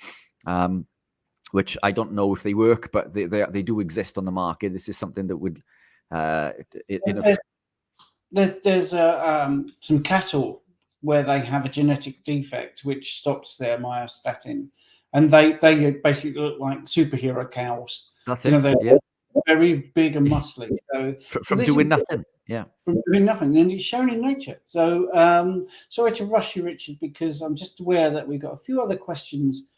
which I don't know if they work, but they do exist on the market. This is something that would there's some cattle where they have a genetic defect which stops their myostatin, and they basically look like superhero cows. That's it. They're very big and muscly. So from doing nothing. Yeah. From doing nothing, and it's shown in nature. So sorry to rush you, Richard, because I'm just aware that we've got a few other questions.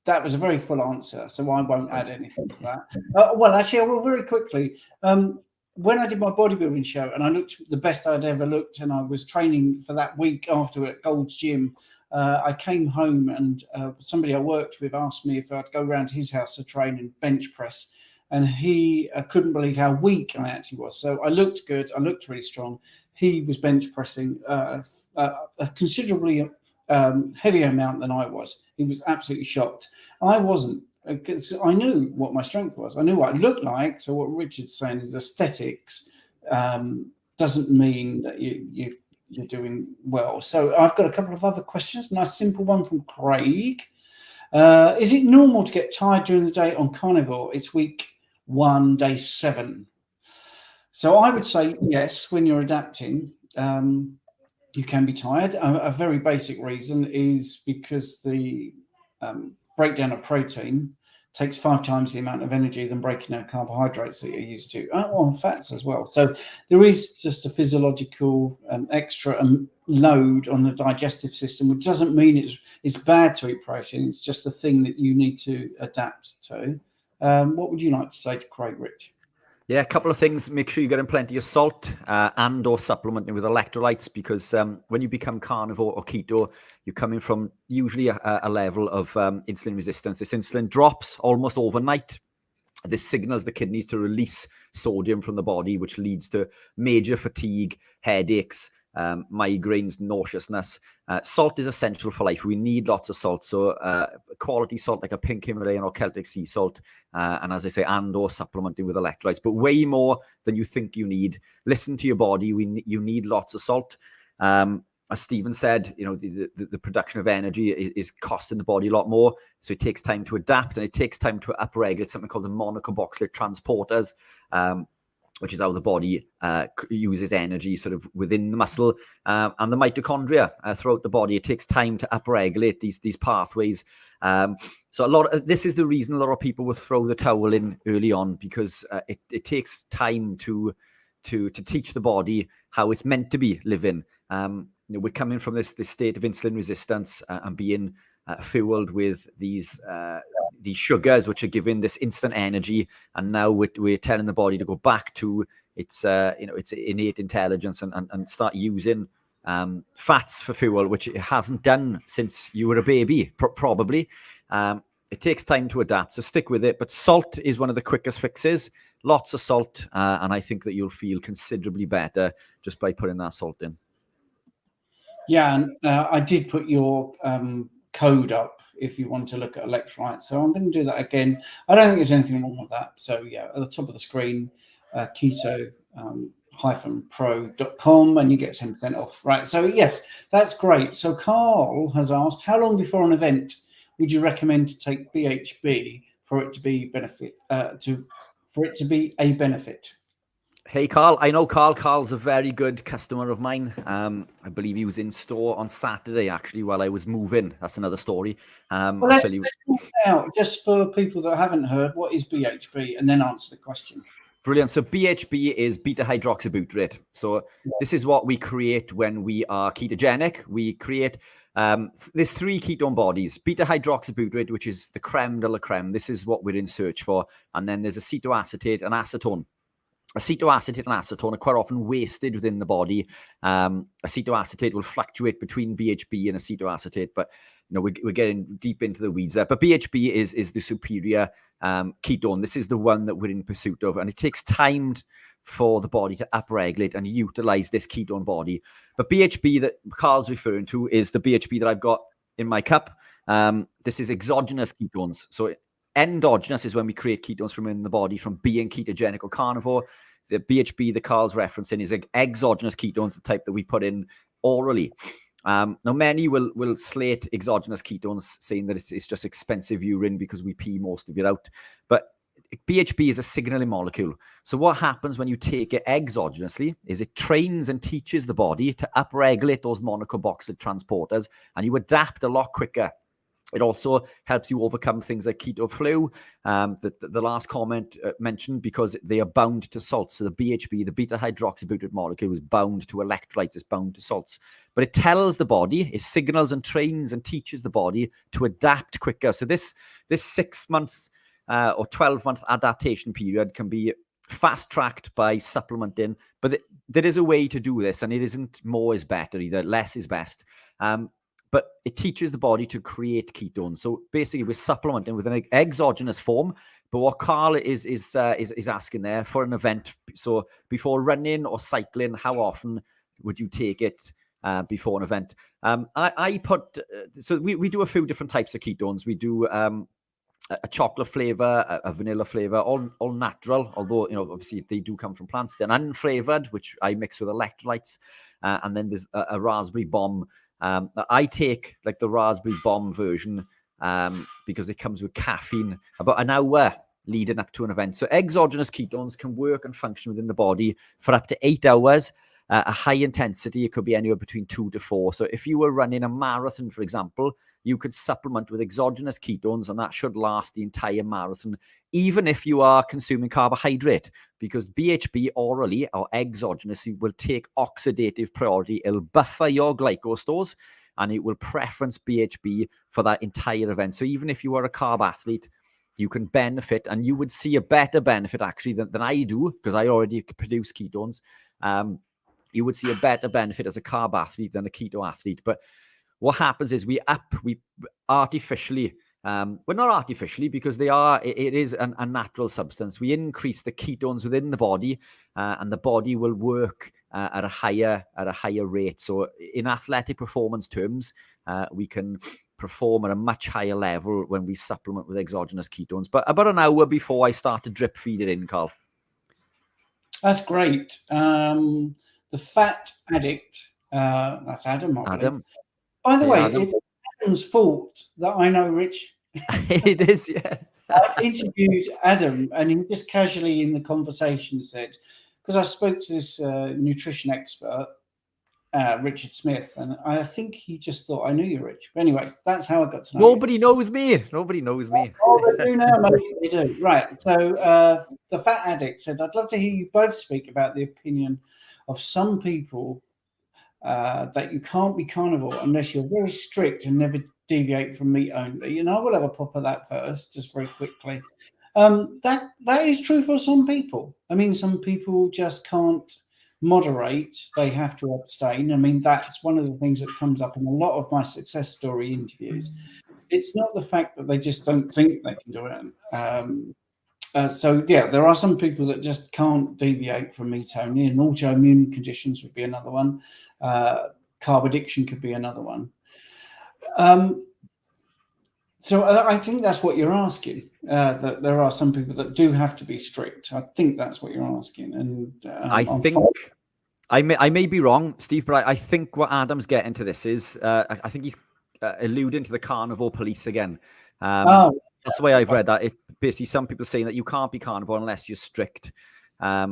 That was a very full answer, so I won't add anything to that. Well, actually, I will very quickly. When I did my bodybuilding show, and I looked the best I'd ever looked, and I was training for that week after at Gold's Gym, I came home, and somebody I worked with asked me if I'd go around to his house to train and bench press. and he couldn't believe how weak I actually was. So I looked good. I looked really strong. He was bench pressing a considerably heavier amount than I was. He was absolutely shocked. I wasn't, because I knew what my strength was. I knew what I looked like. So what Richard's saying is aesthetics doesn't mean that you're doing well. So I've got a couple of other questions. Nice simple one from Craig. Is it normal to get tired during the day on Carnivore? It's week 1, day 7. So I would say yes, when you're adapting, you can be tired. A very basic reason is because the breakdown of protein takes 5 times the amount of energy than breaking down carbohydrates that you're used to, on fats as well. So there is just a physiological extra load on the digestive system, which doesn't mean it's bad to eat protein. It's just a thing that you need to adapt to. What would you like to say to Craig, Rich? Yeah, a couple of things. Make sure you're getting plenty of salt and or supplementing with electrolytes, because when you become carnivore or keto, you're coming from usually a level of insulin resistance. This insulin drops almost overnight. This signals the kidneys to release sodium from the body, which leads to major fatigue, headaches, migraines, nauseousness. Salt is essential for life. We need lots of salt. So quality salt like a pink Himalayan or Celtic sea salt. And as I say, and or supplementing with electrolytes, but way more than you think you need. Listen to your body. You need lots of salt. As Stephen said, the production of energy is costing the body a lot more. So it takes time to adapt, and it takes time to upregulate something called the monocarboxylate transporters, which is how the body uses energy sort of within the muscle and the mitochondria throughout the body. It takes time to upregulate these pathways. So this is the reason a lot of people will throw the towel in early on, because it takes time to teach the body how it's meant to be living. We're coming from this state of insulin resistance and being fueled with these sugars, which are giving this instant energy, and now we're telling the body to go back to its innate intelligence and start using fats for fuel, which it hasn't done since you were a baby, probably. It takes time to adapt, so stick with it. But salt is one of the quickest fixes. Lots of salt, and I think that you'll feel considerably better just by putting that salt in. Yeah, and I did put your code up if you want to look at electrolytes. So I'm going to do that again. I don't think there's anything wrong with that. So yeah, at the top of the screen, keto-pro.com, and you get 10% off. Right. So yes, that's great. So Carl has asked, how long before an event would you recommend to take BHB for it to be a benefit? Hey, Carl. I know Carl. Carl's a very good customer of mine. I believe he was in store on Saturday, actually, while I was moving. That's another story. Well, let's talk out, just for people that haven't heard, what is BHB, and then answer the question. Brilliant. So BHB is beta-hydroxybutyrate. So this is what we create when we are ketogenic. We create, there's 3 ketone bodies. Beta-hydroxybutyrate, which is the creme de la creme. This is what we're in search for. And then there's acetoacetate and acetone. Acetoacetate and acetone are quite often wasted within the body. Acetoacetate will fluctuate between BHB and acetoacetate, but we're getting deep into the weeds there. But BHB is the superior ketone. This is the one that we're in pursuit of, and it takes time for the body to upregulate and utilize this ketone body. But BHB that Carl's referring to is the BHB that I've got in my cup. This is exogenous ketones. So endogenous is when we create ketones from in the body from being ketogenic or carnivore. The BHB that Carl's referencing is exogenous ketones, the type that we put in orally. Now, many will slate exogenous ketones, saying that it's just expensive urine because we pee most of it out. But BHB is a signaling molecule. So what happens when you take it exogenously is it trains and teaches the body to upregulate those monocarboxylate transporters, and you adapt a lot quicker. It also helps you overcome things like keto flu, the last comment mentioned, because they are bound to salts. So the BHB, the beta-hydroxybutyrate molecule, is bound to electrolytes, it's bound to salts. But it tells the body, it signals and trains and teaches the body to adapt quicker. So this 6 months or 12-month adaptation period can be fast-tracked by supplementing. But there is a way to do this, and it isn't more is better either. Less is best. But it teaches the body to create ketones. So basically, we're supplementing with an exogenous form, But what Carl is asking there for an event, so before running or cycling, how often would you take it before an event? I put, so we do a few different types of ketones. We do a chocolate flavor, a vanilla flavor, all natural, although, obviously they do come from plants. Then unflavored, which I mix with electrolytes. And then there's a raspberry bomb. I take like the raspberry bomb version because it comes with caffeine about an hour leading up to an event. So exogenous ketones can work and function within the body for up to 8 hours. A high intensity, it could be anywhere between 2 to 4. So if you were running a marathon, for example, you could supplement with exogenous ketones, and that should last the entire marathon, even if you are consuming carbohydrate, because BHB orally or exogenously will take oxidative priority. It'll buffer your glycose stores, and it will preference BHB for that entire event. So even if you are a carb athlete, you can benefit, and you would see a better benefit actually than I do, because I already produce ketones. You would see a better benefit as a carb athlete than a keto athlete. But what happens is we artificially, well, not artificially, because it is a natural substance. We increase the ketones within the body, and the body will work at a higher rate. So in athletic performance terms, we can perform at a much higher level when we supplement with exogenous ketones. But about an hour before I start to drip feed it in, Carl. That's great. The fat addict, that's Adam, I believe. Adam. By the way, Adam. it's Adam's fault that I know Rich. It is, yeah. I interviewed Adam, and he just casually in the conversation said, because I spoke to this nutrition expert, Richard Smith, and I think he just thought I knew you, Rich. But anyway, that's how I got to know Nobody knows me. Nobody knows me. Oh, they do now, maybe they do. Right. So the fat addict said, I'd love to hear you both speak about the opinion of some people that you can't be carnivore unless you're very strict and never deviate from meat only. And I will have a pop of that first, just very quickly. That is true for some people. I mean, some people just can't moderate. They have to abstain. I mean, that's one of the things that comes up in a lot of my success story interviews. It's not the fact that they just don't think they can do it. So, yeah, there are some people that just can't deviate from meat only, and autoimmune conditions would be another one. Carb addiction could be another one. So I think that's what you're asking, that there are some people that do have to be strict. I think that's what you're asking. And I think I may be wrong, Steve, but I think what Adam's getting to this is, I think he's alluding to the carnivore police again. That's the way I've read that. It basically, some people saying that you can't be carnivore unless you're strict. I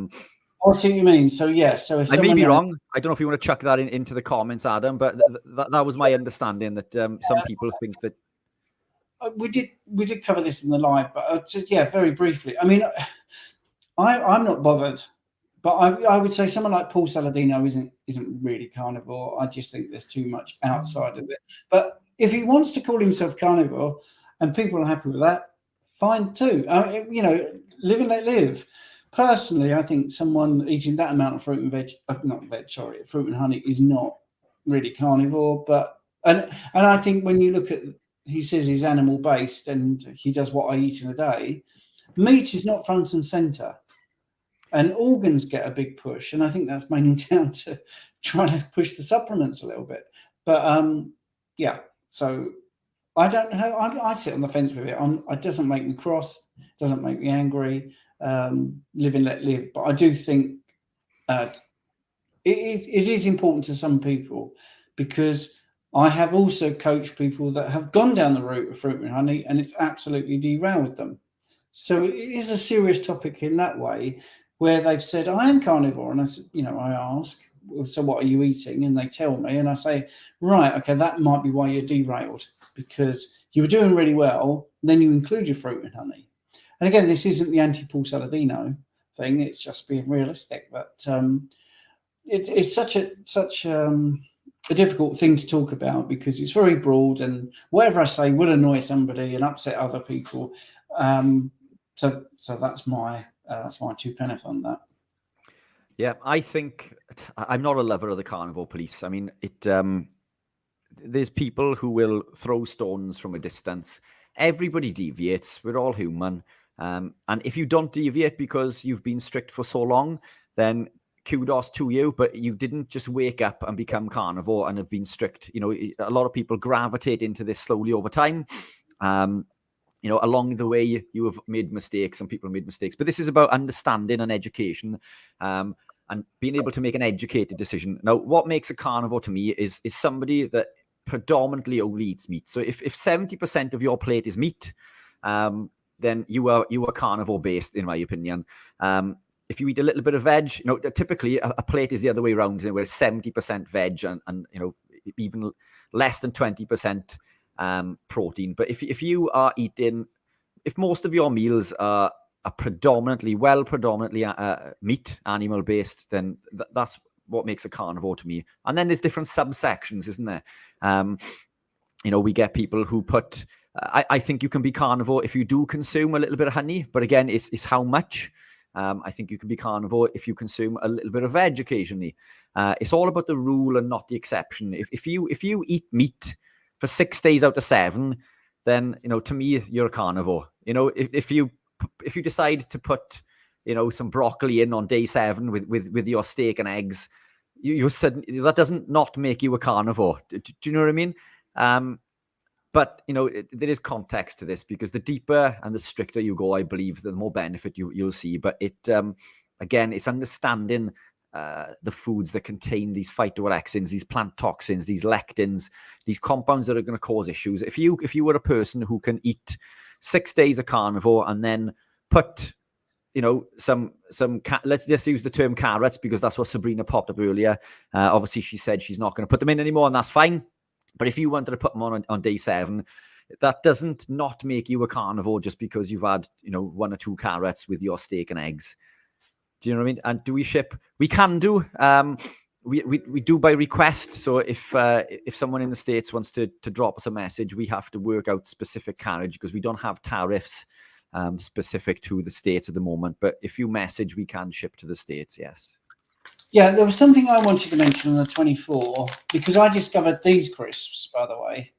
see what you mean. So yes, so if I may be wrong. I don't know if you want to chuck that into the comments, Adam, but that was my understanding, that some people think that. We did cover this in the live, but yeah, very briefly. I mean, I'm not bothered, but I would say someone like Paul Saladino isn't really carnivore. I just think there's too much outside of it. But if he wants to call himself carnivore, and people are happy with that, fine too. Live and let live. Personally, I think someone eating that amount of fruit and fruit and honey is not really carnivore. But and I think when you look at, he says he's animal based and he does what I eat in a day. Meat is not front and center, and organs get a big push. And I think that's mainly down to trying to push the supplements a little bit. But yeah, so I don't know. I sit on the fence with it. It doesn't make me cross. It doesn't make me angry. Live and let live. But I do think it is important to some people, because I have also coached people that have gone down the route of fruit and honey, and it's absolutely derailed them. So it is a serious topic in that way, where they've said, I am carnivore. And I ask, so what are you eating? And they tell me, and I say, right, okay, that might be why you're derailed, because you were doing really well, then you include your fruit and honey. And again, this isn't the anti-Paul Saladino thing. It's just being realistic. But it's such a difficult thing to talk about, because it's very broad, and whatever I say will annoy somebody and upset other people. So that's my 2 pence on that. Yeah, I think I'm not a lover of the carnivore police. I mean, there's people who will throw stones from a distance. Everybody deviates. We're all human. And if you don't deviate because you've been strict for so long, then kudos to you, but you didn't just wake up and become carnivore and have been strict. You know, a lot of people gravitate into this slowly over time. You know, along the way, you have made mistakes and people made mistakes. But this is about understanding and education, and being able to make an educated decision. Now, what makes a carnivore to me is somebody that predominantly only eats meat. So if 70% of your plate is meat, then you are carnivore based, in my opinion. If you eat a little bit of veg, you know, typically a plate is the other way around, where it's 70% veg and you know, even less than 20% protein. But if you are eating, if most of your meals are predominantly meat, animal based, then that's what makes a carnivore to me. And then there's different subsections, isn't there? You know, we get people who put, I think you can be carnivore if you do consume a little bit of honey, but again, it's how much. I think you can be carnivore if you consume a little bit of veg occasionally. It's all about the rule and not the exception. If you eat meat for 6 days out of 7, then, you know, to me, you're a carnivore. You know, if you decide to put, you know, some broccoli in on day 7 with your steak and eggs, you said that doesn't not make you a carnivore. Do you know what I mean? But, you know, there is context to this, because the deeper and the stricter you go, I believe, the more benefit you'll see. But it, again, it's understanding the foods that contain these phytoalexins, these plant toxins, these lectins, these compounds that are going to cause issues. If you were a person who can eat 6 days of carnivore and then put, you know, let's just use the term carrots, because that's what Sabrina popped up earlier. Obviously, she said she's not going to put them in anymore, and that's fine. But if you wanted to put them on day 7, that doesn't not make you a carnivore just because you've had, you know, 1 or 2 carrots with your steak and eggs. Do you know what I mean? And do we ship? We can do. We do by request. So if someone in the States wants to drop us a message, we have to work out specific carriage, because we don't have tariffs specific to the States at the moment. But if you message, we can ship to the States, yes. Yeah, there was something I wanted to mention on the 24, because I discovered these crisps, by the way,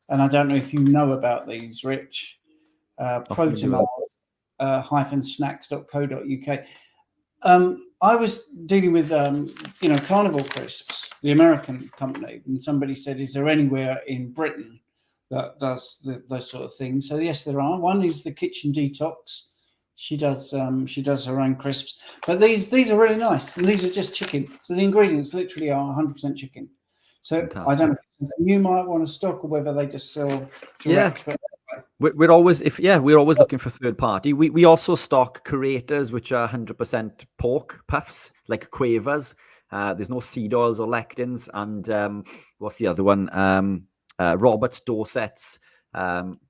and I don't know if you know about these, Rich. Proteomars-snacks.co.uk. I was dealing with, you know, Carnivore Crisps, the American company, and somebody said, is there anywhere in Britain that does those sort of things? So yes, there are. One is the Kitchen Detox. She does her own crisps, but these are really nice, and these are just chicken. So the ingredients literally are 100% chicken. So fantastic. I don't know if it's something you might want to stock, or whether they just sell direct. Yeah. But we're always looking for third party. We also stock curators, which are 100% pork puffs, like quavers. There's no seed oils or lectins, and what's the other one? Robert's Dorsets,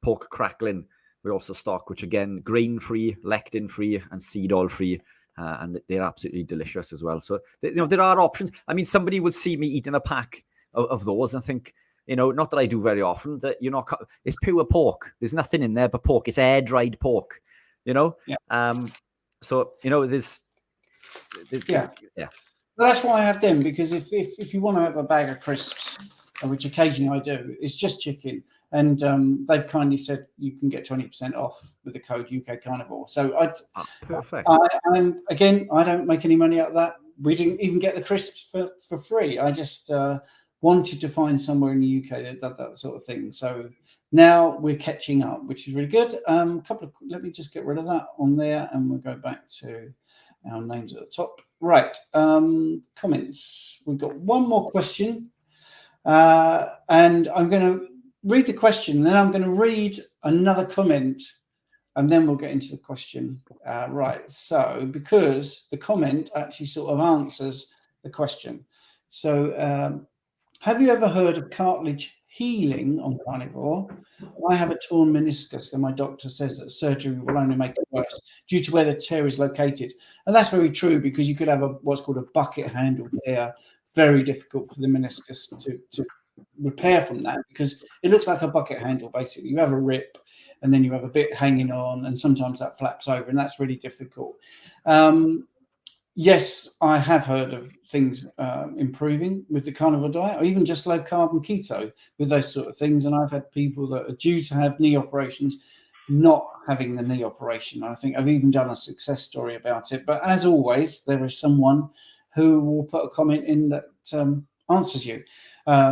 pork crackling. We also stock, which again, grain-free, lectin-free, and seed oil-free, and they're absolutely delicious as well. So, you know, there are options. I mean, somebody would see me eating a pack of those and think, you know, not that I do very often, that you're not, it's pure pork. There's nothing in there but pork. It's air-dried pork, you know? Yeah. So, you know, there's yeah. Well, that's why I have them, because if you want to have a bag of crisps, which occasionally I do, it's just chicken. And they've kindly said you can get 20% off with the code UK Carnivore. So perfect. I don't make any money out of that. We didn't even get the crisps for free. I just wanted to find somewhere in the UK that did that sort of thing. So now we're catching up, which is really good. Let me just get rid of that on there, and we'll go back to our names at the top. Right. Comments. We've got one more question. And I'm going to read the question, and then I'm going to read another comment, and then we'll get into the question. Right. So, because the comment actually sort of answers the question. So, have you ever heard of cartilage healing on Carnivore? I have a torn meniscus, and my doctor says that surgery will only make it worse due to where the tear is located. And that's very true, because you could have what's called a bucket handle tear. Very difficult for the meniscus to repair from that, because it looks like a bucket handle. Basically, you have a rip, and then you have a bit hanging on, and sometimes that flaps over, and that's really difficult. Yes, I have heard of things improving with the carnivore diet, or even just low carb and keto with those sort of things. And I've had people that are due to have knee operations not having the knee operation. I think I've even done a success story about it. But as always, there is someone who will put a comment in that answers you.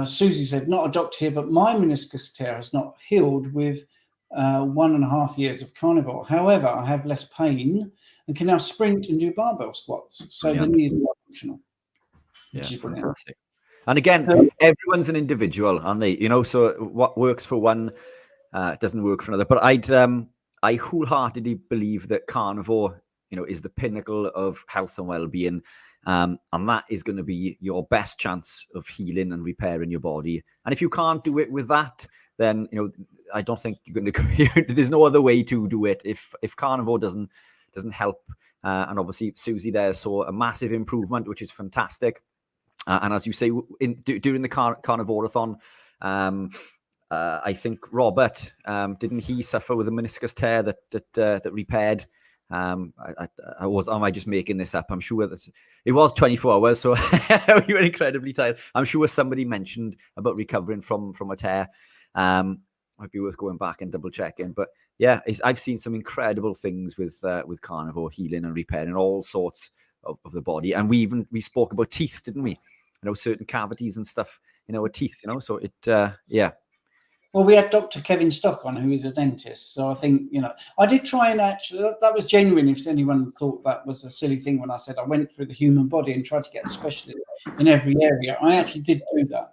Susie said, not a doctor here, but my meniscus tear has not healed with 1.5 years of carnivore. However, I have less pain and can now sprint and do barbell squats. So the knee is more functional. Yeah, fantastic. And again, so, everyone's an individual, aren't they? You know, so what works for one doesn't work for another. But I wholeheartedly believe that carnivore, you know, is the pinnacle of health and well-being. And that is going to be your best chance of healing and repairing your body. And if you can't do it with that, then, you know, I don't think you're going to, there's no other way to do it. If carnivore doesn't help. And obviously Susie there saw a massive improvement, which is fantastic. And as you say, during the Carnivore-a-thon, I think Robert, didn't he suffer with a meniscus tear that repaired? Am I just making this up? I'm sure that it was 24 hours, so we were incredibly tired. I'm sure somebody mentioned about recovering from a tear. Might be worth going back and double checking. But yeah, I've seen some incredible things with carnivore healing and repairing all sorts of the body. And we spoke about teeth, didn't we? You know, certain cavities and stuff in our teeth, you know, so it, yeah. Well, we had Dr. Kevin Stock on, who is a dentist. So I think, you know, I did try and actually, that was genuine. If anyone thought that was a silly thing when I said I went through the human body and tried to get a specialist in every area, I actually did do that.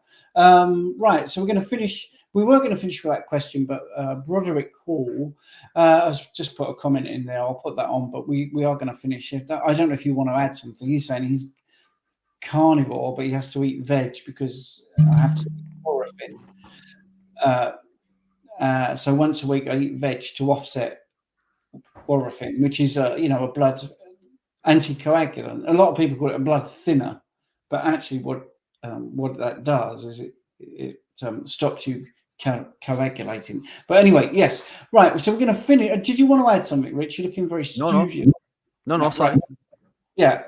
Right. So we're going to finish. We were going to finish with that question, but Broderick Hall has just put a comment in there. I'll put that on, but we are going to finish it. I don't know if you want to add something. He's saying he's carnivore, but he has to eat veg because I have to eat chlorophyll. So once a week I eat veg to offset chlorophyll, which is a blood anticoagulant. A lot of people call it a blood thinner, but actually what that does is it stops you coagulating. But anyway, yes, right. So we're going to finish. Did you want to add something, Rich? You're looking very studious. No, sorry. Right. Yeah.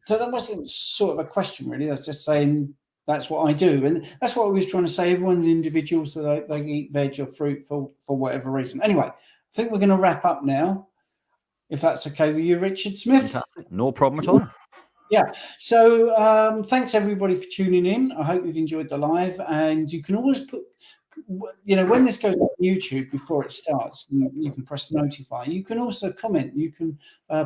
So that wasn't sort of a question, really. That's just saying that's what I do. And that's what I was trying to say. Everyone's individual, so they eat veg or fruit for whatever reason. Anyway, I think we're going to wrap up now, if that's okay with you, Richard Smith. Fantastic. No problem at all. Yeah. So thanks, everybody, for tuning in. I hope you've enjoyed the live. And you can always put, you know, when this goes on YouTube before it starts, you can press notify. You can also comment. You can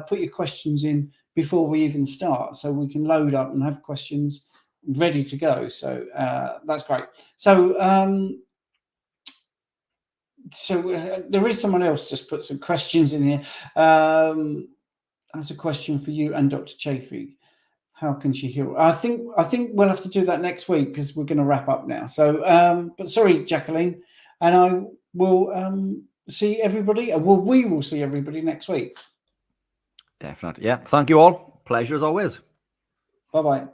put your questions in before we even start, so we can load up and have questions ready to go. So that's great. So there is someone else just put some questions in here. That's a question for you and Dr. Chafee. How can she heal? I think we'll have to do that next week because we're going to wrap up now. So, but sorry, Jacqueline, and I will see everybody. Well, we will see everybody next week. Definitely. Yeah. Thank you all. Pleasure as always. Bye-bye.